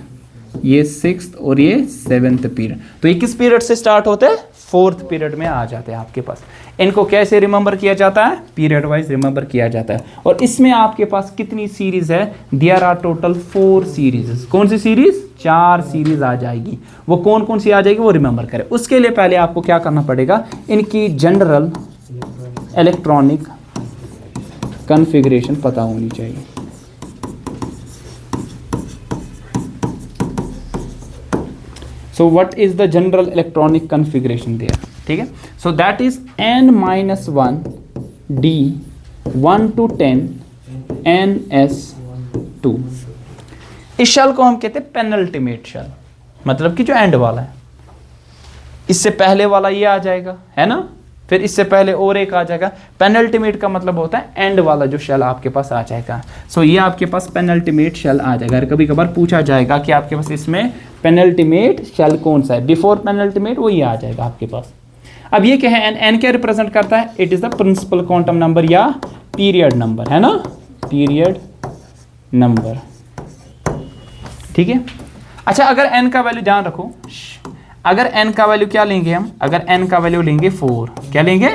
ये 6th और ये 7th पीरियड। तो ये किस पीरियड से स्टार्ट होते हैं, 4th पीरियड में आ जाते हैं आपके पास। इनको कैसे रिमेंबर किया जाता है, पीरियड वाइज रिमेंबर किया जाता है। और इसमें आपके पास कितनी सीरीज है, देयर आर टोटल 4 सीरीज। कौन सी सीरीज, 4 सीरीज आ जाएगी। वो कौन कौन सी आ जाएगी वो रिमेंबर करें। उसके लिए पहले आपको क्या करना पड़ेगा, इनकी जनरल इलेक्ट्रॉनिक कॉन्फ़िगरेशन पता होनी चाहिए। So what is the general electronic configuration there, ठीक है। So that is n-1 d 1 to 10 ns2। इस शेल को हम कहते हैं पेनल्टीमेट शेल, मतलब कि जो एंड वाला है। इससे पहले वाला ये आ जाएगा, है ना, फिर इससे पहले और एक आ जाएगा। पेनल्टीमेट का मतलब होता है एंड वाला जो शेल आपके पास आ जाएगा। सो ये आपके पास पेनल्टीमेट शेल आ जाएगा। कभी कभार पूछा जाएगा कि आपके पास इसमें पेनल्टीमेट शेल कौन सा है, बिफोर पेनल्टीमेट वो ये आ जाएगा आपके पास। अब ये क्या है, एन क्या रिप्रेजेंट करता है, it is the principal quantum number या पीरियड नंबर, है ना, पीरियड नंबर, ठीक है। अच्छा, अगर एन का वैल्यू ध्यान रखो, अगर n का वैल्यू क्या लेंगे हम, अगर n का वैल्यू लेंगे 4, क्या लेंगे,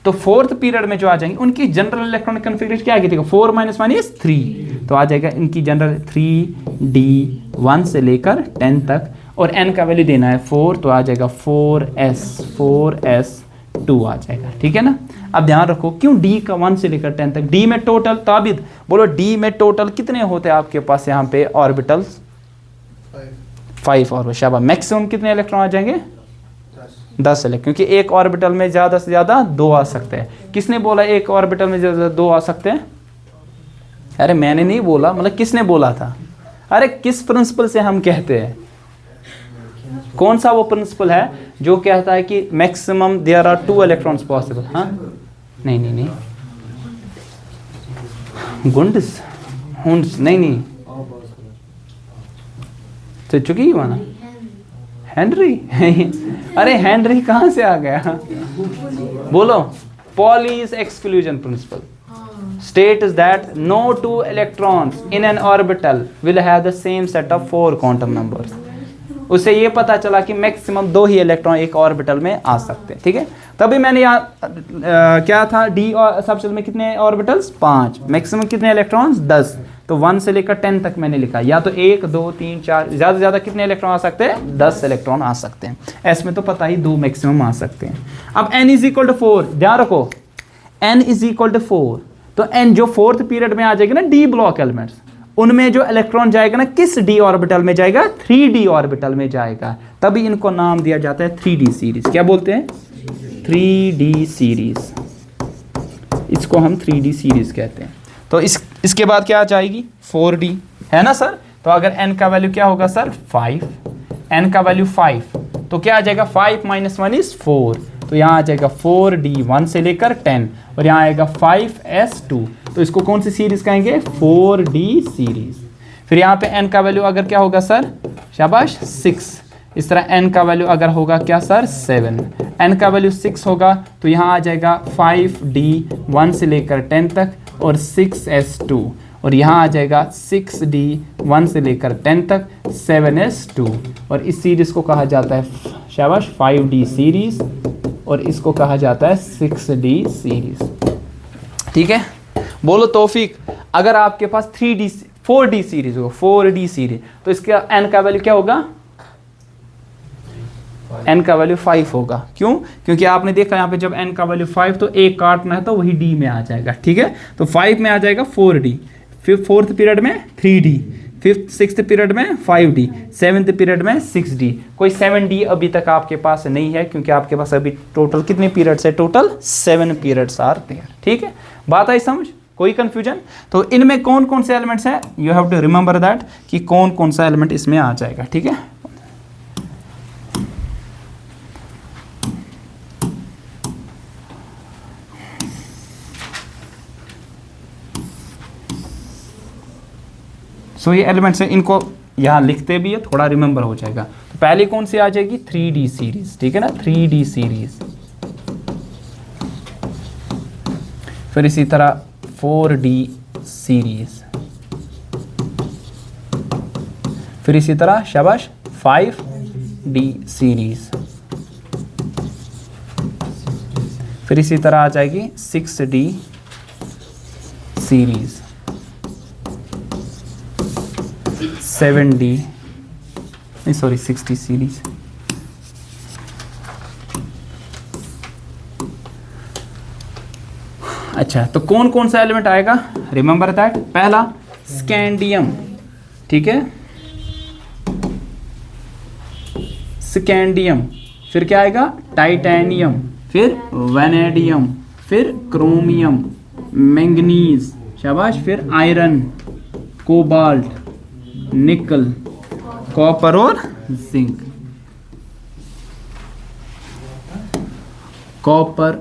तो 4th पीरियड में जो आ जाएंगे उनकी जनरल इलेक्ट्रॉनिक कॉन्फ़िगरेशन क्या आ गई, 4 - 1 इज 3, तो आ जाएगा इनकी जनरल 3d1 से लेकर 10 तक, और n का वैल्यू देना है 4, तो आ जाएगा 4s2 आ जाएगा, ठीक है ना। अब ध्यान रखो, क्यों d का 1 से लेकर 10 तक, d में टोटल, ताबिद बोलो d में टोटल कितने होते हैं आपके पास यहाँ पे ऑर्बिटल्स, 5 और शाबा। मैक्सिमम कितने इलेक्ट्रॉन आ जाएंगे, 10 इलेक्ट्रॉन, क्योंकि एक ऑर्बिटल में ज़्यादा से ज़्यादा 2 आ सकते हैं। किसने बोला एक ऑर्बिटल में ज़्यादा 2 आ सकते हैं, अरे मैंने नहीं बोला, मतलब किसने बोला था, अरे किस प्रिंसिपल से हम कहते हैं, कौन सा वो प्रिंसिपल है जो कहता है कि maximum there are 2 electrons possible, हाँ, नहीं नहीं नहीं, गुंड्स हुंड्स, नहीं तो चुकी ही माना, हेनरी अरे हेनरी कहाँ से आ गया, बोलो, Pauli's exclusion principle states that no 2 electrons in an orbital will have the same set of 4 quantum numbers। उससे ये पता चला कि मैक्सिमम 2 ही इलेक्ट्रॉन एक ऑर्बिटल में आ सकते हैं, ठीक है। तभी मैंने यहाँ क्या था, डी और सबशेल में कितने ऑर्बिटल्स, 5, मैक्सिमम कितने इलेक्ट्रॉन्स, 10, तो 1 से लेकर 10 तक मैंने लिखा, या तो 1 2 3 4, ज़्यादा से ज़्यादा कितने इलेक्ट्रॉन आ सकते हैं, 10 इलेक्ट्रॉन आ सकते हैं। एस में तो पता ही 2 मैक्सिमम आ सकते हैं। अब n इज इक्वल टू 4, ध्यान रखो, n इज इक्वल टू 4, तो n जो 4th पीरियड में आ जाएगी ना, डी ब्लॉक एलिमेंट्स, उनमें जो इलेक्ट्रॉन जाएगा ना, किस डी ऑर्बिटल में जाएगा, 3d ऑर्बिटल में जाएगा, तभी इनको नाम दिया जाता है 3d सीरीज। क्या बोलते हैं, 3d सीरीज, इसको हम 3d सीरीज कहते हैं। तो इसके बाद क्या आ जाएगी, 4d, है ना सर। तो अगर n का वैल्यू क्या होगा सर, 5, n का वैल्यू 5, तो क्या आ जाएगा, 5 - 1 इज 4, तो यहाँ आ जाएगा 4d 1 से लेकर 10, और यहाँ आएगा 5s2, तो इसको कौन सी सीरीज कहेंगे, 4d सीरीज। फिर यहाँ पे n का वैल्यू अगर क्या होगा सर, शाबाश 6, इस तरह n का वैल्यू अगर होगा क्या सर 7, n का वैल्यू 6 होगा तो यहाँ आ जाएगा 5d 1 से लेकर 10 तक और 6s2, और यहाँ आ जाएगा 6d 1 से लेकर 10 तक 7s2, और इस सीरीज़ को कहा जाता है शाबाश 5d सीरीज़, और इसको कहा जाता है 6d सीरीज़। ठीक है, बोलो तौफीक, अगर आपके पास 4d सीरीज़ हो, 4d सीरीज़, तो इसका n का वैल्यू क्या होगा, n का वैल्यू 5 होगा। क्यों? क्योंकि आपने देखा यहाँ पे जब n का वैल्यू 5 तो एक काटना है तो वही d में आ जाएगा। ठीक है, तो 5 में आ जाएगा 4d, फिर 4th पीरियड में 3d, 5th 6th पीरियड में 5d, 7th पीरियड में 6d। कोई 7d अभी तक आपके पास नहीं है क्योंकि आपके पास अभी टोटल कितने पीरियड्स है, टोटल 7 पीरियड्स आर देयर। ठीक है, बात आई समझ, कोई कंफ्यूजन? तो इनमें कौन कौन से एलिमेंट्स हैं, you have to remember that कि कौन कौन सा एलिमेंट इसमें आ जाएगा। ठीक है, सो ये एलिमेंट्स हैं, इनको यहाँ लिखते भी है, थोड़ा रिमेंबर हो जाएगा। तो पहले कौन सी आ जाएगी, 3D सीरीज। ठीक है ना, 3D सीरीज, फिर इसी तरह 4D सीरीज, फिर इसी तरह शाबाश 5D सीरीज, फिर इसी तरह आ जाएगी 6D सीरीज, 7D नहीं सॉरी 6D सीरीज। अच्छा, तो कौन कौन सा एलिमेंट आएगा, रिमेंबर दैट, पहला स्कैंडियम। ठीक है, स्कैंडियम, फिर क्या आएगा, टाइटेनियम, फिर वैनेडियम, फिर क्रोमियम, मैंगनीज, शाबाश, फिर आयरन, कोबाल्ट, निकल, कॉपर और जिंक। कॉपर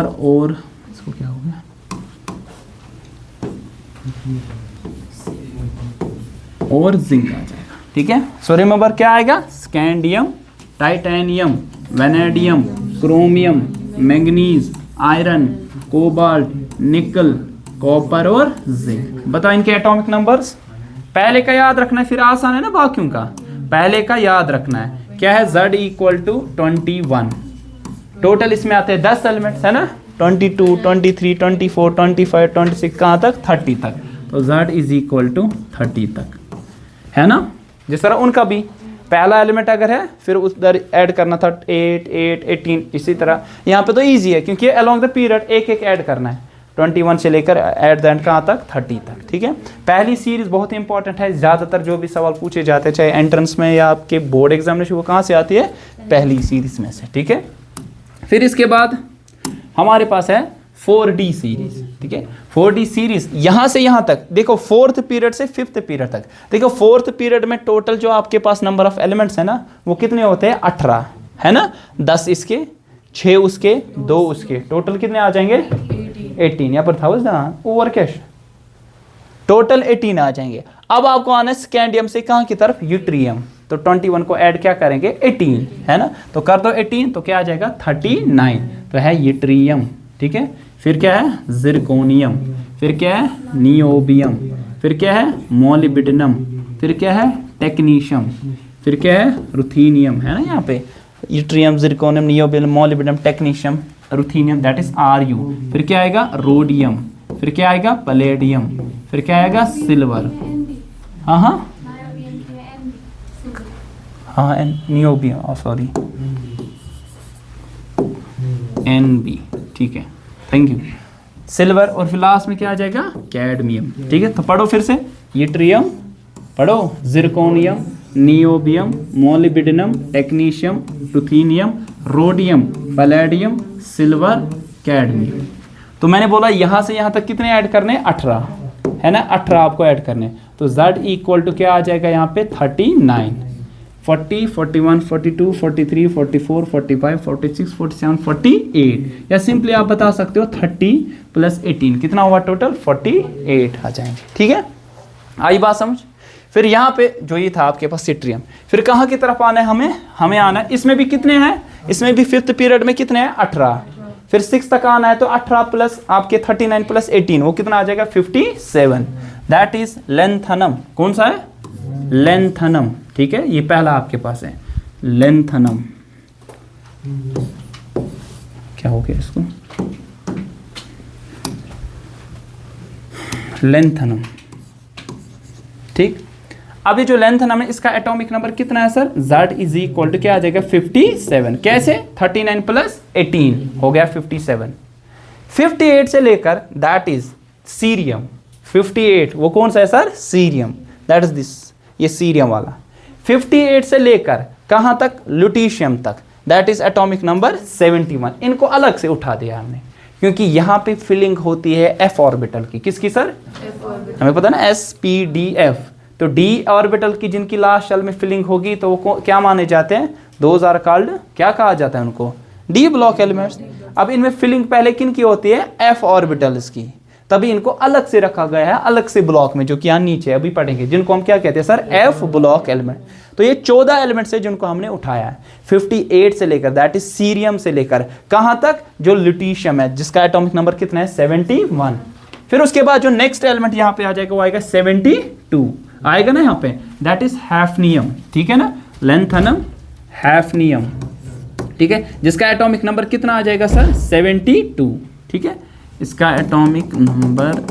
और इसको क्या हो गया, और जिंक आ जाएगा। ठीक है, सो रिमेंबर क्या आएगा, scandium, titanium, vanadium, chromium, manganese, iron, cobalt, निकल, कॉपर और जिंक। बताओ इनके एटॉमिक नंबर्स। पहले का याद रखना है, फिर आसान है ना बाकियों का। पहले का याद रखना है, क्या है, Z = 21। टोटल इसमें आते हैं 10 एलिमेंट्स, है ना, 22, 23, 24, 25, 26, कहाँ तक, 30 तक। तो Z = 30 तक, है ना। जिस तरह उनका भी पहला एलिमेंट अगर है, फिर उधर ऐड करना था 8, 8, 18, इसी तरह यहाँ पे तो इजी है क्योंकि अलोंग द पीरियड एक एक ऐड करना है, 21 से लेकर एट द एंड कहाँ तक, 30 तक। ठीक है, पहली सीरीज बहुत इंपॉर्टेंट है। ज़्यादातर जो भी सवाल पूछे जाते हैं चाहे एंट्रेंस में या आपके बोर्ड एग्जामिनेशन, वो कहाँ से आती है, पहली सीरीज में से। ठीक है, फिर इसके बाद हमारे पास है 4D सीरीज। ठीक है, 4D सीरीज यहाँ से यहाँ तक देखो, 4th पीरियड से 5th पीरियड तक। देखो 4th पीरियड में टोटल जो आपके पास नंबर ऑफ एलिमेंट्स है ना, वो कितने होते हैं, 18, है ना। 10 इसके, 6 उसके, 2 उसके, टोटल कितने आ जाएंगे, 18। यहाँ पर था ओवर कैश, टोटल 18 आ जाएंगे। अब आपको आना है स्कैंडियम से कहाँ की तरफ, यूट्रियम। तो 21 को ऐड क्या करेंगे, 18, है ना। तो कर दो 18 तो क्या आ जाएगा, 39। तो है यूट्रियम। ठीक है, फिर क्या है, जिरकोनियम, फिर क्या है, नियोबियम, फिर क्या है, मोलिब्डेनम, फिर क्या है, टेक्नीशियम, फिर क्या है, रुथीनियम, है ना। यहाँ पे yttrium, zirconium, niobium, molybdenum, technetium, ruthenium, that is Ru। फिर क्या आएगा, रोडियम, फिर क्या आएगा, पैलेडियम, फिर क्या आएगा, सिल्वर। हाँ हाँ हाँ, नियोबियम, सॉरी Nb। ठीक है, थैंक यू, सिल्वर। और फिर लास्ट में क्या आ जाएगा, कैडमियम। ठीक है, तो पढ़ो फिर से, यूट्रियम पढ़ो, zirconium, niobium, molybdenum, technetium, ruthenium, rhodium, palladium, silver, cadmium. तो मैंने बोला यहाँ से यहाँ तक कितने ऐड करने, 18, है ना, 18 आपको ऐड करने। तो Z = क्या आ जाएगा यहाँ पे, 39, 40, 41, 42, 43, 44, 45, 46, 47, 48, या सिंपली आप बता सकते हो 30 + 18 कितना हुआ, टोटल 48 आ जाएंगे। ठीक है, आई बात समझ। फिर यहाँ पे जो ये था आपके पास सिट्रियम, फिर कहाँ की तरफ आना है हमें आना है, इसमें भी कितने हैं, इसमें भी 5th पीरियड में कितने हैं 18, फिर 6 तक आना है तो 18 प्लस आपके 39 प्लस 18 वो कितना आ जाएगा 57, दैट इज लेंथनम। कौन सा है, लेंथनम, ठीक है, ये पहला आपके पास है लेंथनम। क्या हो गया इसको, लेंथनम, ठीक। अब ये जो लेंथनम है इसका एटॉमिक नंबर कितना है sir, Z is equal to क्या आ जाएगा 57, कैसे 39 प्लस 18 हो गया 57। 58 से लेकर दैट इज सीरियम, 58 वो कौन सा है sir, cerium, that is this, ये सीरियम वाला। 58 से लेकर कहाँ तक, लुटीशियम तक, दैट इज एटॉमिक नंबर 71। इनको अलग से उठा दिया हमने क्योंकि यहाँ पे फिलिंग होती है f ऑर्बिटल की, किसकी सर, हमें पता ना sp_d_f, तो d ऑर्बिटल की जिनकी लास्ट शेल में फिलिंग होगी तो वो क्या माने जाते हैं, दोज आर कॉल्ड, क्या कहा जाता है उनको, d ब्लॉक एलिमेंट्स। अब इनमें फिलिंग पहले किन की होती है, f ऑर्बिटल्स की, तभी इनको अलग से रखा गया है, अलग से ब्लॉक में, जो कि यहाँ नीचे अभी पढ़ेंगे, जिनको हम क्या कहते हैं सर, f ब्लॉक एलिमेंट। तो ये 14 एलिमेंट्स है जिनको हमने उठाया है 58 से लेकर, दैट इज सीरियम से लेकर कहाँ तक, जो लुटीशियम है जिसका एटॉमिक नंबर कितना है 71। फिर उसके बाद जो नेक्स्ट एलिमेंट यहाँ पे आ जाएगा वो आएगा 72 आएगा ना यहाँ पे, दैट इज हैफनियम, ठीक है ना, लेंथनम हैफनियम, ठीक है, जिसका एटॉमिक नंबर कितना आ जाएगा सर 72, ठीक है, इसका एटॉमिक नंबर,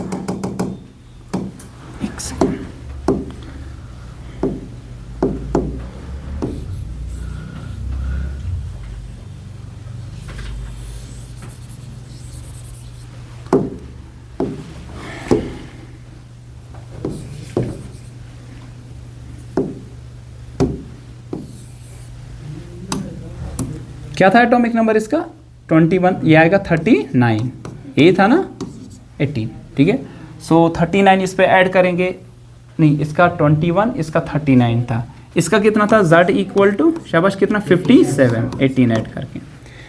एक सेकंड, क्या था एटॉमिक नंबर इसका 21, ये आएगा 39, ये था ना 18, ठीक है, सो 39 इस पे ऐड करेंगे, नहीं इसका 21, इसका 39 था, इसका कितना था Z इक्वल टू शाबाश कितना 57, 18 ऐड करके।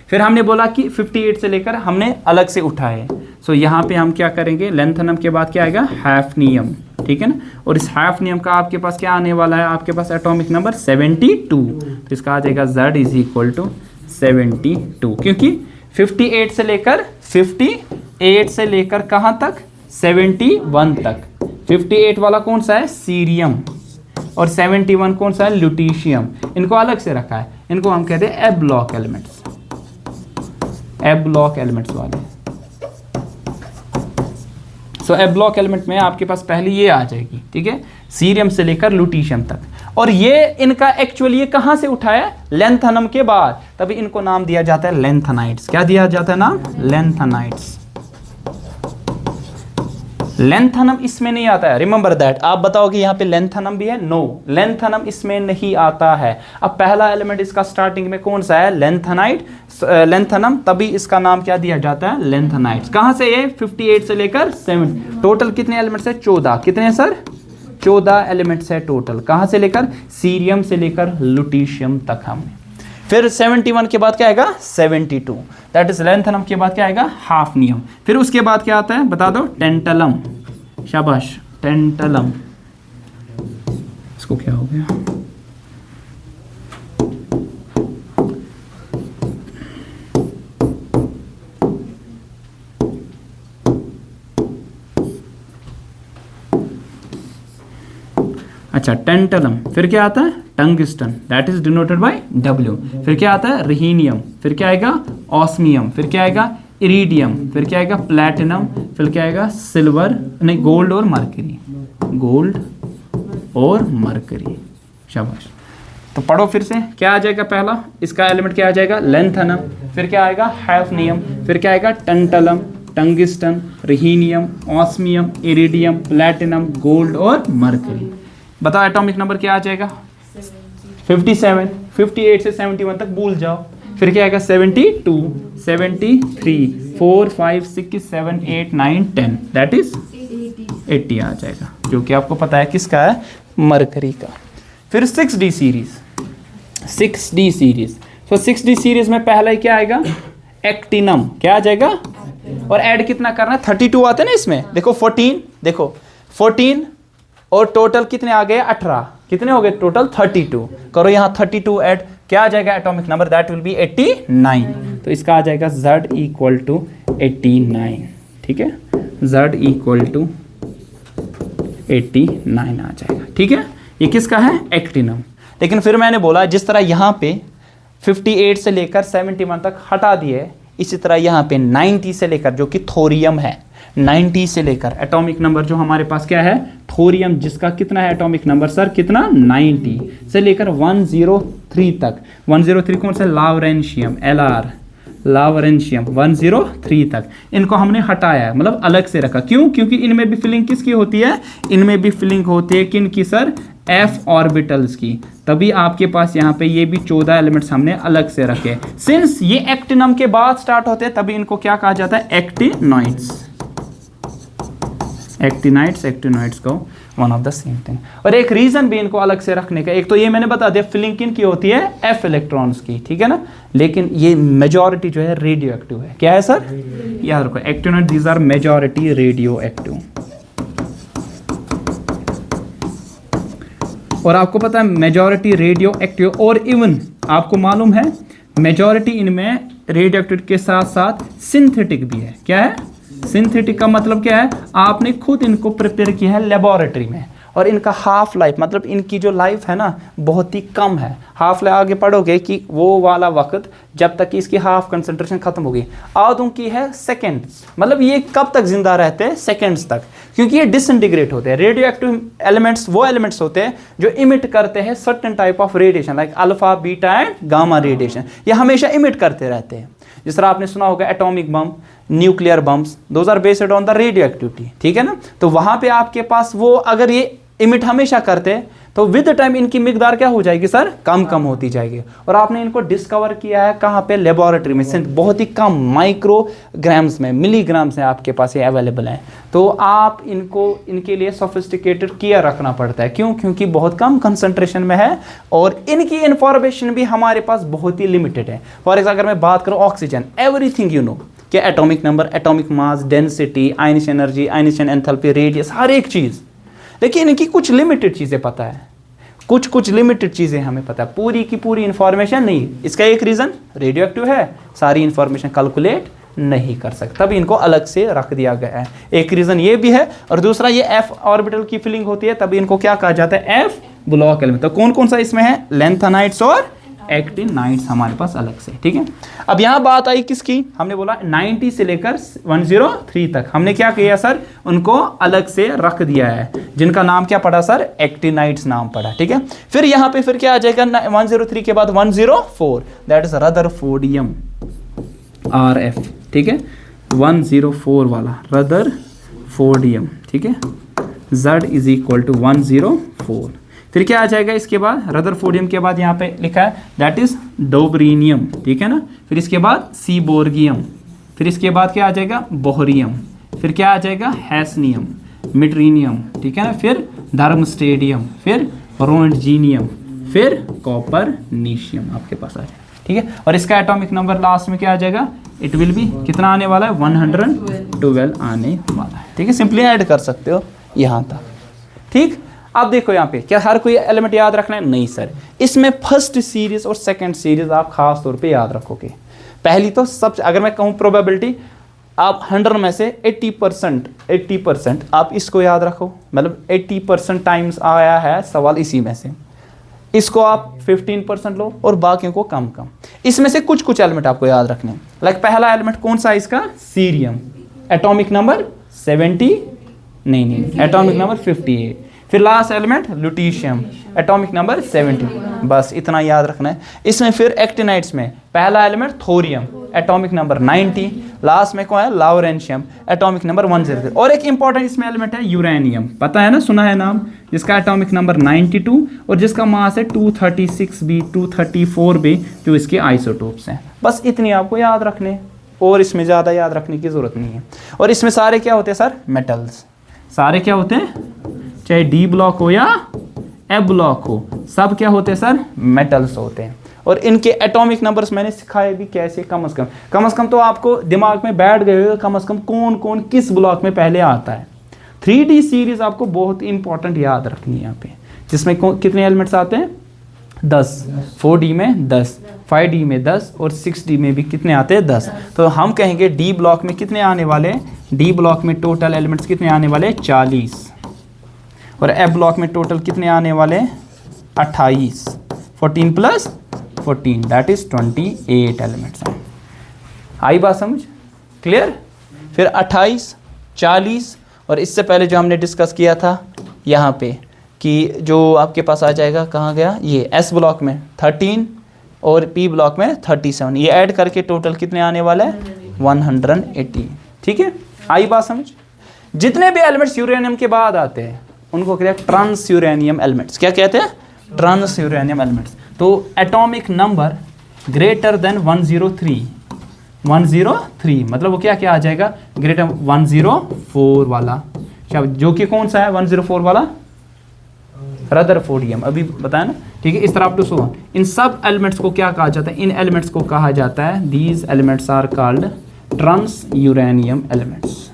फिर हमने बोला कि 58 से लेकर हमने अलग से उठाए, सो यहाँ पे हम क्या करेंगे, लेंथनम के बाद क्या आएगा हैफनियम, ठीक है ना, और इस हैफनियम का आपके पास क्या आने वाला है, आपके पास एटॉमिक नंबर 72, तो इसका आ जाएगा Z इज इक्वल टू 72, क्योंकि 58 से लेकर कहाँ तक 71 तक, 58 वाला कौन सा है, सीरियम, और 71 कौन सा है, लुटीशियम, इनको अलग से रखा है, इनको हम कहते हैं एब ब्लॉक एलिमेंट्स, एब ब्लॉक एलिमेंट्स वाले। सो एब ब्लॉक एलिमेंट में आपके पास पहले ये आ जाएगी, ठीक है, सीरियम से लेकर लुटीशियम तक, और ये इनका एक्चुअली ये कहाँ से उठाया, लेंथनम के बाद, तभी इनको नाम दिया जाता है लेंथनाइट्स। क्या दिया जाता है नाम, लेंथनाइट्स। लेंथनम इसमें नहीं आता है, रिमेंबर दैट। आप बताओ कि यहाँ पे लेंथनम भी है, नो, लेंथनम इसमें नहीं आता है। अब पहला एलिमेंट इसका स्टार्टिंग में कौन सा है, लेंथनाइट, लेंथनम, तभी इसका नाम क्या दिया जाता है, लेंथनाइट्स। कहाँ से ये 58 से लेकर 7, टोटल कितने एलिमेंट्स है, 14, कितने सर 14 एलिमेंट्स है टोटल, कहाँ से लेकर, सीरियम से लेकर लुटीशियम तक हमने। फिर 71 के बाद क्या आएगा 72, दैट इज लेंथनम के बाद क्या आएगा हाफनियम। फिर उसके बाद क्या आता है बता दो, टेंटलम, शाबाश टेंटलम, इसको क्या हो गया, अच्छा टेंटलम। फिर क्या आता है tungsten, that is denoted by W। फिर क्या आता है रिहीनियम, फिर क्या आएगा ऑस्मियम, फिर क्या आएगा इरिडियम, फिर क्या आएगा प्लैटिनम, फिर क्या आएगा सिल्वर, नहीं गोल्ड और मरकरी, गोल्ड और मरकरी, शाबाश। तो पढ़ो फिर से, क्या आ जाएगा पहला, इसका एलिमेंट क्या आ जाएगा लेंथनम, फिर क्या आएगा हैफनियम, फिर क्या आएगा tantalum, tungsten, rhenium, osmium, iridium, platinum, gold और मरकरी। बताओ एटॉमिक नंबर क्या आ जाएगा 57, 58 से 71 तक भूल जाओ। फिर क्या आएगा 72, 73, 4, 5, 6, 7, 8, 9, 10, दैट इज 80 आ जाएगा, जो कि आपको पता है किसका है, मरकरी का। फिर 6D सीरीज, 6D सीरीज, तो 6D सीरीज में पहला ही क्या आएगा एक्टिनम, क्या आ जाएगा, और ऐड कितना करना है 32 आते हैं ना इसमें, देखो 14, देखो 14 और टोटल कितने आ गए 18, कितने हो गए टोटल 32। करो यहाँ 32 ऐड, क्या आ जाएगा atomic number, that will be 89। तो इसका आ जाएगा Z इक्वल टू 89, ठीक है, Z इक्वल टू 89 आ जाएगा, ठीक है। ये किसका है, एक्टिनम। लेकिन फिर मैंने बोला जिस तरह यहाँ पे 58 से लेकर 71 तक हटा दिए, इसी तरह यहाँ पे 90 से लेकर जो कि थोरियम है, 90 से लेकर एटॉमिक नंबर जो हमारे पास क्या है, थोरियम, जिसका कितना है एटॉमिक नंबर सर, कितना 90 से लेकर 103 तक। 103 कौन सा, लावरेंशियम, LR लावरेंशियम 103 तक, इनको हमने हटाया है, मतलब अलग से रखा। क्यों, क्योंकि इनमें भी फिलिंग किसकी होती है, इनमें भी फिलिंग होती है किन की सर, f ऑर्बिटल्स की। तभी आपके पास यहाँ पे ये भी 14 एलिमेंट्स हमने अलग से रखे। सिंस ये एक्टिनम के बाद स्टार्ट होते हैं, तभी इनको क्या कहा जाता है, एक्टिनॉइड्स। एक्टिनॉइड्स को one of the same thing. और एक रीजन भी इनको अलग से रखने का, एक तो ये मैंने बता दिया फिलिंग किन की होती है, f इलेक्ट्रॉन्स की, ठीक है ना। लेकिन ये मेजॉरिटी जो है रेडियो एक्टिव है। क्या है सर, याद रखो, actinoid these are majority radioactive. और आपको पता है मेजॉरिटी रेडियो एक्टिव, और इवन आपको मालूम है मेजॉरिटी इनमें रेडियो एक्टिव के साथ साथ सिंथेटिक भी है। क्या है, सिंथेटिक का मतलब क्या है, आपने खुद इनको प्रिपेयर किया है लेबोरेटरी में, और इनका हाफ लाइफ, मतलब इनकी जो लाइफ है ना बहुत ही कम है। हाफ लाइफ आगे पढ़ोगे कि वो वाला वक्त जब तक कि इसकी हाफ कंसंट्रेशन खत्म होगी। आधों की है सेकेंड्स, मतलब ये कब तक जिंदा रहते हैं, सेकेंड्स तक, क्योंकि ये डिसइंटीग्रेट होते हैं। रेडियो एक्टिव एलिमेंट्स वो एलिमेंट्स होते हैं जो इमिट करते हैं certain type of radiation, like alpha, beta and gamma radiation. ये हमेशा इमिट करते रहते हैं। जिस तरह आपने सुना होगा atomic bomb, nuclear bombs, those are based on the radioactivity, ठीक है ना। तो वहां पे आपके पास वो अगर ये इमिट हमेशा करते हैं तो विद टाइम इनकी मिकदार क्या हो जाएगी सर, कम होती जाएगी। और आपने इनको डिस्कवर किया है कहाँ पे, लेबोरेटरी में, बहुत ही कम माइक्रोग्राम्स में, मिलीग्राम्स में आपके पास ये अवेलेबल है। तो आप इनको इनके लिए सोफिस्टिकेटेड केयर रखना पड़ता है। क्यों, क्योंकि बहुत कम कंसंट्रेशन में है और इनकी इंफॉर्मेशन भी हमारे पास बहुत ही लिमिटेड है। फॉर एग्जाम्पल अगर मैं बात करूँ ऑक्सीजन, एवरीथिंग यू नो, क्या atomic number, atomic mass, density, ionisation energy, ionisation enthalpy, radius, हर एक चीज़। लेकिन इनकी कुछ लिमिटेड चीज़ें पता है, कुछ लिमिटेड चीज़ें हमें पता है, पूरी की पूरी इंफॉर्मेशन नहीं। इसका एक रीज़न रेडियो एक्टिव है, सारी इंफॉर्मेशन कैलकुलेट नहीं कर सकता, तभी इनको अलग से रख दिया गया है। एक रीज़न ये भी है, और दूसरा ये f ऑर्बिटल की फिलिंग होती है, तभी इनको क्या कहा जाता है, f ब्लॉक एलिमेंट। तो कौन कौन सा इसमें है, लैंथेनाइड्स और एक्टिनाइड्स हमारे पास अलग से, ठीक है। अब यहाँ बात आई किसकी, हमने बोला 90 से लेकर 103 तक हमने क्या किया सर, उनको अलग से रख दिया है, जिनका नाम क्या पड़ा सर, एक्टिनाइड्स नाम पड़ा, ठीक है। फिर यहाँ पे फिर क्या आ जाएगा, 103 के बाद 104, दैट इज रदरफोर्डियम, RF, ठीक है, 104 वाला रदरफोर्डियम, ठीक है, Z इज इक्वल टू 104। फिर क्या आ जाएगा इसके बाद, रदरफोर्डियम के बाद यहाँ पे लिखा है दैट इज डोबरीनियम, ठीक है ना। फिर इसके बाद सीबोर्गियम, फिर इसके बाद क्या आ जाएगा, बोहरियम, फिर क्या आ जाएगा, हैसनियम, मिट्रीनियम, ठीक है ना, फिर धर्मस्टेडियम, फिर रोन्टजीनियम, फिर कॉपरनीशियम आपके पास आ जाएगा, ठीक है। और इसका एटॉमिक नंबर लास्ट में क्या आ जाएगा, इट विल बी कितना आने वाला है, 112 आने वाला है, ठीक है। सिंपली ऐड कर सकते हो यहाँ तक, ठीक। अब देखो यहाँ पे क्या हर कोई एलिमेंट याद रखना है, नहीं सर। इसमें फर्स्ट सीरीज और सेकंड सीरीज आप खास तौर पे याद रखोगे। पहली तो सब, अगर मैं कहूँ प्रोबेबिलिटी, आप 100 में से 80% आप इसको याद रखो, मतलब 80% टाइम्स आया है सवाल इसी में से। इसको आप 15% लो और बाकियों को कम। इसमें से कुछ एलिमेंट आपको याद रखने, लाइक पहला एलिमेंट कौन सा है इसका, सीरियम, एटॉमिक नंबर 70, नहीं, एटॉमिक नंबर 58। फिर लास्ट एलिमेंट ल्यूटीशियम, एटॉमिक नंबर 70, बस इतना याद रखना है। इसमें फिर एक्टिनाइड्स में पहला element thorium, atomic number 90, last में कौन है, लावरेंशियम, एटॉमिक नंबर 103। और एक इंपॉर्टेंट इसमें एलिमेंट है यूरेनियम, पता है ना, सुना है नाम, जिसका एटॉमिक नंबर 92 और जिसका मास है 236b 234b, जो इसके आइसोटोप्स हैं। बस इतनी आपको याद रखने, और इसमें ज़्यादा याद रखने की ज़रूरत नहीं है। और इसमें सारे क्या होते हैं सर, मेटल्स, सारे क्या होते हैं, चाहे डी ब्लॉक हो या एफ ब्लॉक हो, सब क्या होते हैं सर, मेटल्स होते हैं। और इनके एटॉमिक नंबर्स मैंने सिखाए भी कैसे, कम से कम तो आपको दिमाग में बैठ गए हो कम से कम कौन कौन किस ब्लॉक में पहले आता है। 3D सीरीज आपको बहुत इंपॉर्टेंट याद रखनी है यहाँ पे, जिसमें कितने एलिमेंट्स आते हैं 10, 4D में 10, 5D में 10 और 6D में भी कितने आते हैं 10। तो हम कहेंगे डी ब्लॉक में कितने आने वाले, डी ब्लॉक में टोटल एलिमेंट्स कितने आने वाले 40 और एफ ब्लॉक में टोटल कितने आने वाले 28, 14 प्लस 14 दैट इज 28 एलिमेंट्स हैं। आई बात समझ, क्लियर। फिर 28, 40 और इससे पहले जो हमने डिस्कस किया था यहाँ पे कि जो आपके पास आ जाएगा, कहाँ गया ये, एस ब्लॉक में 13 और पी ब्लॉक में 37, ये ऐड करके टोटल कितने आने वाला है 180। ठीक है, आई बात समझ। जितने भी एलिमेंट्स यूरेनियम के बाद आते हैं उनको कहते हैं ट्रांस यूरेनियम एलिमेंट्स। क्या कहते हैं, ट्रांस यूरेनियम एलिमेंट्स। तो एटॉमिक नंबर ग्रेटर देन 103, 103 मतलब वो क्या क्या आ जाएगा, ग्रेटर 104 वाला, जो कि कौन सा है 104 वाला, रदरफोर्डियम, अभी बताया ना। ठीक है, इस तरह अप टू सो इन सब एलिमेंट्स को क्या कहा जाता है, इन एलिमेंट्स को कहा जाता है, these elements are called transuranium elements.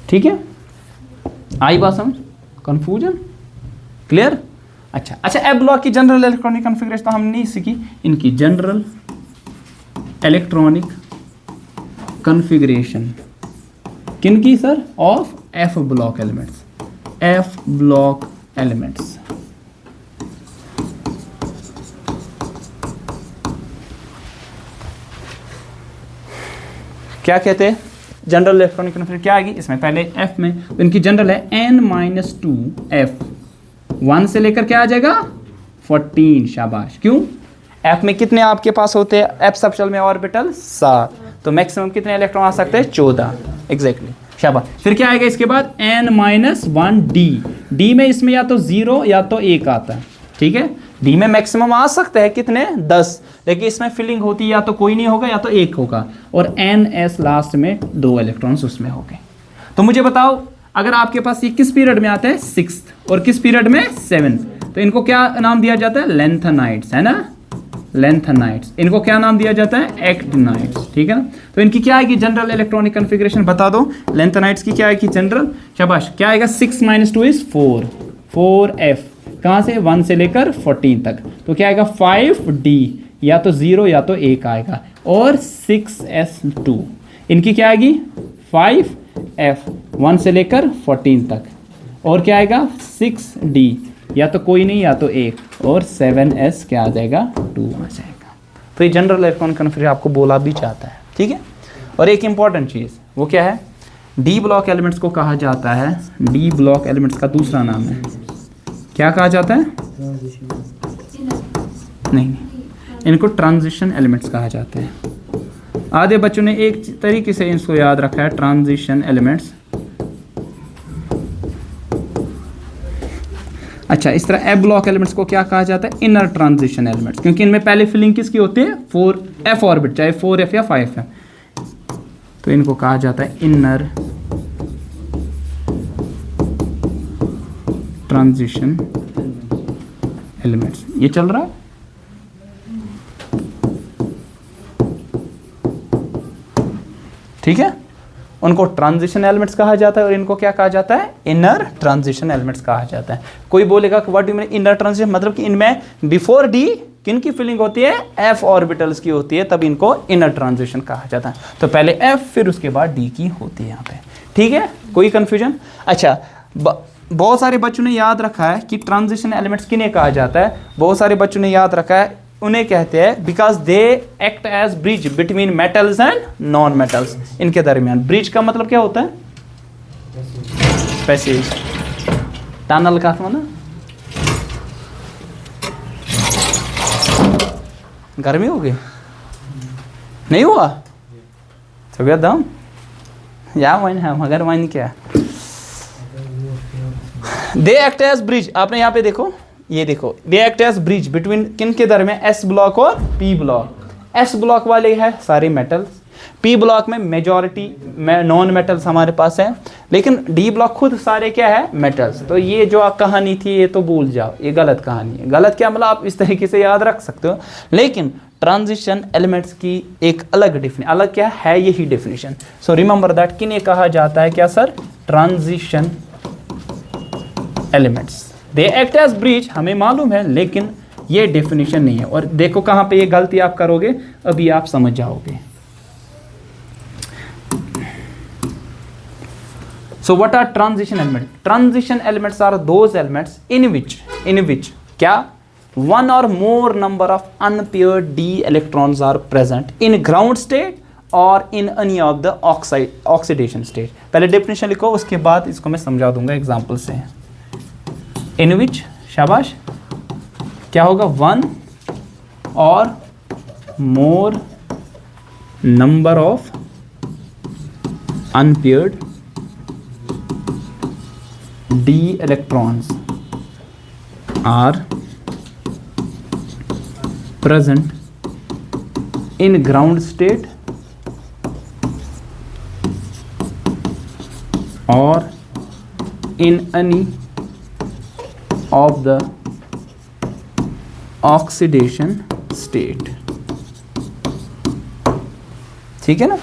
ठीक है, आई बात समझ, कंफ्यूजन क्लियर। अच्छा एफ ब्लॉक की जनरल इलेक्ट्रॉनिक कॉन्फ़िगरेशन तो हमने नहीं सीखी, इनकी जनरल इलेक्ट्रॉनिक कॉन्फ़िगरेशन किनकी sir, of f block elements, f block elements. क्या कहते हैं जनरल इलेक्ट्रॉनिक कॉन्फ़िगरेशन, क्या आएगी इसमें, पहले एफ में तो इनकी जनरल है n-2 f, 1 से लेकर क्या आ जाएगा 14, शाबाश। क्यों, एफ में कितने आपके पास होते हैं, एफ सबशेल में ऑर्बिटल 7, तो मैक्सिमम कितने इलेक्ट्रॉन आ सकते हैं 14, एग्जैक्टली, शाबाश। फिर क्या आएगा इसके बाद n-1 d, d में इसमें या तो 0 या तो 1 आता है। ठीक है, डी में मैक्सिमम आ सकता है कितने 10, लेकिन इसमें फिलिंग होती है या तो कोई नहीं होगा या तो 1 होगा, और NS लास्ट में 2 इलेक्ट्रॉन्स उसमें हो गए। तो मुझे बताओ अगर आपके पास ये किस पीरियड में आता है 6th और किस पीरियड में 7th, तो इनको क्या नाम दिया जाता है, लेंथेनाइड्स, है ना, लेंथेनाइड्स। इनको क्या नाम दिया जाता है, एक्टिनाइड्स। ठीक है ना, तो इनकी क्या आएगी जनरल इलेक्ट्रॉनिक कॉन्फ़िगरेशन बता दो, लेंथेनाइड्स की क्या आएगी जनरल, शाबाश। क्या आएगा 6 - 2 इज 4, 4f, कहाँ से 1 से लेकर 14 तक, तो क्या आएगा 5d, या तो 0 या तो 1 आएगा, और 6s2, इनकी क्या आएगी 5f, 1 से लेकर 14 तक, और क्या आएगा 6d, या तो कोई नहीं या तो 1, और 7s क्या आ जाएगा 2 आ जाएगा। तो ये जनरल इलेक्ट्रॉनिक कॉन्फ़िगरेशन आपको बोला भी जाता है। ठीक है, और एक इंपॉर्टेंट चीज़ वो क्या है, डी ब्लॉक एलिमेंट्स को कहा जाता है, डी ब्लॉक एलिमेंट्स का दूसरा नाम है, क्या कहा जाता है, नहीं, इनको ट्रांजिशन एलिमेंट्स कहा जाते हैं। आधे बच्चों ने एक तरीके से इसको याद रखा है, ट्रांजिशन एलिमेंट्स। अच्छा, इस तरह एफ ब्लॉक एलिमेंट्स को क्या कहा जाता है, इनर ट्रांजिशन एलिमेंट्स, क्योंकि इनमें पहले फिलिंग किसकी होती है 4f ऑर्बिट, चाहे 4f या 5f, तो इनको कहा जाता है इनर ट्रांजिशन एलिमेंट्स। ये चल रहा है, ठीक है, उनको ट्रांजिशन एलिमेंट्स कहा जाता है, और इनको क्या कहा जाता है, इनर ट्रांजिशन एलिमेंट्स कहा जाता है। कोई बोलेगा कि what do you mean inner transition, मतलब कि इनमें बिफोर डी किन की फिलिंग होती है, एफ ऑर्बिटल्स की होती है, तब इनको इनर ट्रांजिशन कहा जाता है। तो पहले एफ फिर उसके बाद डी की होती है यहाँ पे। ठीक है, कोई कंफ्यूजन। अच्छा, बहुत सारे बच्चों ने याद रखा है कि ट्रांजिशन एलिमेंट्स किन्हें कहा जाता है, बहुत सारे बच्चों ने याद रखा है, उन्हें कहते हैं because they act as bridge between metals and non metals, इनके दरमियान। ब्रिज का मतलब क्या होता है, पैसेज, टनल का मतलब, गर्मी हो गई, नहीं हुआ तो दम या वाइन है, मगर वाइन क्या, दे एक्ट एज ब्रिज। आपने यहाँ पे देखो, ये देखो, they act as bridge between किन के दरमियान, एस ब्लॉक और पी ब्लॉक। एस ब्लॉक वाले है सारे मेटल्स, पी ब्लॉक में मेजॉरिटी नॉन मेटल्स हमारे पास हैं, लेकिन डी ब्लॉक खुद सारे क्या है, मेटल्स। तो ये जो कहानी थी ये तो भूल जाओ, ये गलत कहानी है। गलत क्या मतलब आप इस तरीके से याद रख सकते हो, लेकिन ट्रांजिशन एलिमेंट्स की एक अलग डेफिनेशन, अलग क्या है यही डेफिनेशन। सो रिमेंबर दैट, किन्हें कहा जाता है क्या sir, transition elements. They act as bridge, हमें मालूम है, लेकिन ये डेफिनेशन नहीं है। और देखो कहां पे ये गलती आप करोगे, अभी आप समझ जाओगे। So what are transition element? Transition elements are those elements in which क्या, one or more number of unpaired d electrons are present in ground state or in any of the oxidation state। पहले definition लिखो, उसके बाद इसको मैं समझा दूंगा example से। इन विच, शाबाश, क्या होगा, वन और मोर number of unpaired d electrons are present in ground state or in any of the oxidation state। ठीक है ना।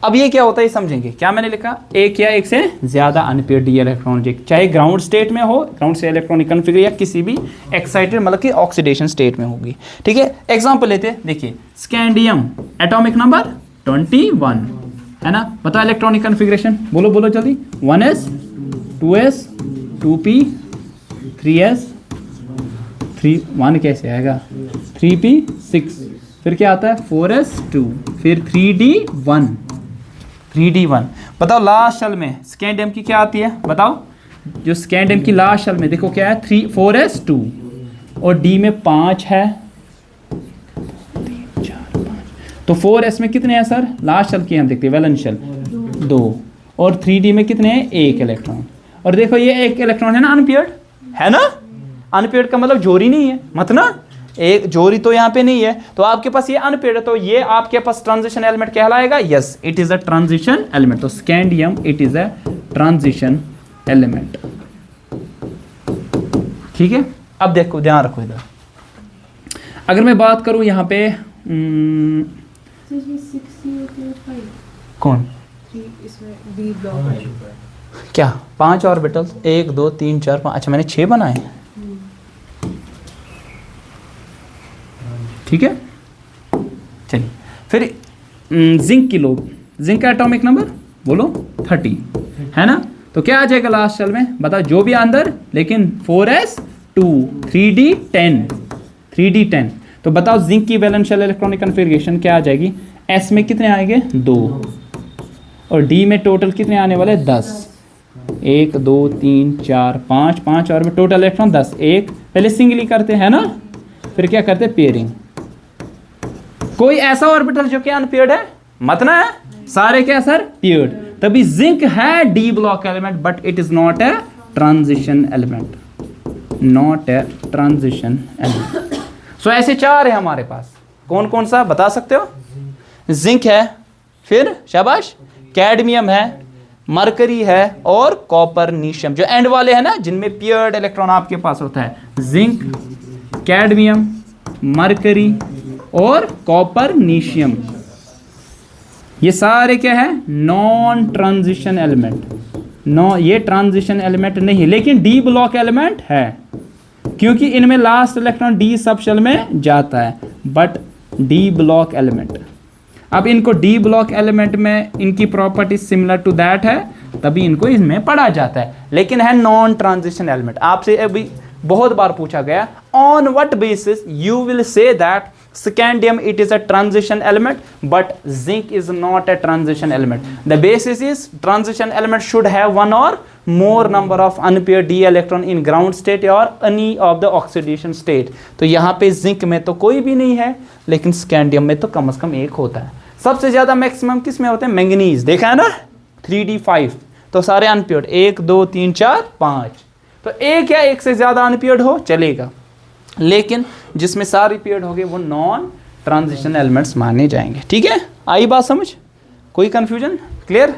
अब ये क्या होता है समझेंगे, क्या मैंने लिखा, एक या एक से ज्यादा अनपेयर्ड डी इलेक्ट्रॉन, चाहे ग्राउंड स्टेट में हो, ग्राउंड से इलेक्ट्रॉनिक कन्फिगर, या किसी भी एक्साइटेड मतलब कि ऑक्सीडेशन स्टेट में होगी। ठीक है, एग्जांपल लेते हैं, देखिए स्कैंडियम एटॉमिक नंबर 21 है ना, बताओ इलेक्ट्रॉनिक कन्फिग्रेशन, बोलो बोलो जल्दी, 1s 2s 2p 3s 1 कैसे आएगा, 3p 6, फिर क्या आता है 4s 2, फिर 3d1 बताओ लास्ट शेल में स्कैंडियम की क्या आती है, बताओ, जो स्कैंडियम की लास्ट शेल में देखो क्या है, 4s 2 और d में 5 है, 3 4 5, तो 4s में कितने हैं सर, लास्ट शेल की हम देखते हैं वैलेंस शेल 2, और 3d में कितने हैं, 1 इलेक्ट्रॉन। और देखो ये 1 इलेक्ट्रॉन है ना अनपेयर्ड, है ना, अनपेयर्ड का मतलब जोड़ी नहीं है, मत ना, एक जोड़ी तो यहाँ पे नहीं है, तो आपके पास ये अनपेयर्ड है, तो ये आपके पास ट्रांजिशन एलिमेंट कहलाएगा, yes it is a transition element. तो scandium it is a transition element. ठीक है, अब देखो ध्यान रखो इधर, अगर मैं बात करूं यहाँ पे कौन, क्या 5 ऑर्बिटल्स, 1 2 3 4 5, अच्छा मैंने 6 बनाए, ठीक है। चलिए फिर जिंक की लोग, जिंक का एटॉमिक नंबर बोलो 30 है ना, तो क्या आ जाएगा लास्ट शेल में, बताओ जो भी अंदर, लेकिन 4s 2 3d10, तो बताओ जिंक की वैलेंस शेल इलेक्ट्रॉनिक कन्फिगरेशन क्या आ जाएगी, s में कितने आएंगे 2, और d में टोटल कितने आने वाले 10, 1 2 3 4 5 5 और में टोटल इलेक्ट्रॉन 10, एक पहले सिंगली करते हैं ना, फिर क्या करते हैं पेयरिंग, कोई ऐसा ऑर्बिटल जो कि अनपेयर्ड है मत ना है, सारे क्या सर पेयर्ड, तभी जिंक है D block element, but it is not a transition element, not a transition element. So ऐसे 4 है हमारे पास, कौन कौन सा बता सकते हो, जिंक है, फिर शाबाश कैडमियम है, मरकरी है, और कॉपरनीशियम, जो एंड वाले हैं ना जिनमें पेयर्ड इलेक्ट्रॉन आपके पास होता है, जिंक, कैडमियम, मरकरी और कॉपरनीशियम, ये सारे क्या है, नॉन ट्रांजिशन एलिमेंट, ये ट्रांजिशन एलिमेंट नहीं है, लेकिन डी ब्लॉक एलिमेंट है, क्योंकि इनमें लास्ट इलेक्ट्रॉन डी सब शेल में जाता है, बट डी ब्लॉक एलिमेंट। अब इनको डी ब्लॉक एलिमेंट में इनकी प्रॉपर्टी सिमिलर टू दैट है, तभी इनको इसमें पढ़ा जाता है, लेकिन है नॉन ट्रांजिशन एलिमेंट। आपसे अभी बहुत बार पूछा गया, on what basis you will say that scandium it is a transition element but zinc is not a transition element? The basis is transition element should have one or more number of unpaired d electron in ground state or any of the oxidation state। तो यहाँ पे zinc में तो कोई भी नहीं है, लेकिन स्कैंडियम में तो कम से कम 1 होता है। सबसे ज्यादा मैक्सिमम किस में होते हैं, मैंगनीज, देखा है ना 3d5, तो सारे अनपेयर्ड 1 2 3 4 5, तो एक या एक से ज्यादा अनपेयर्ड हो चलेगा, लेकिन जिसमें सारी पेयर्ड हो गए वो नॉन ट्रांजिशन एलिमेंट्स माने जाएंगे। ठीक है, आई बात समझ? कोई कंफ्यूजन? क्लियर?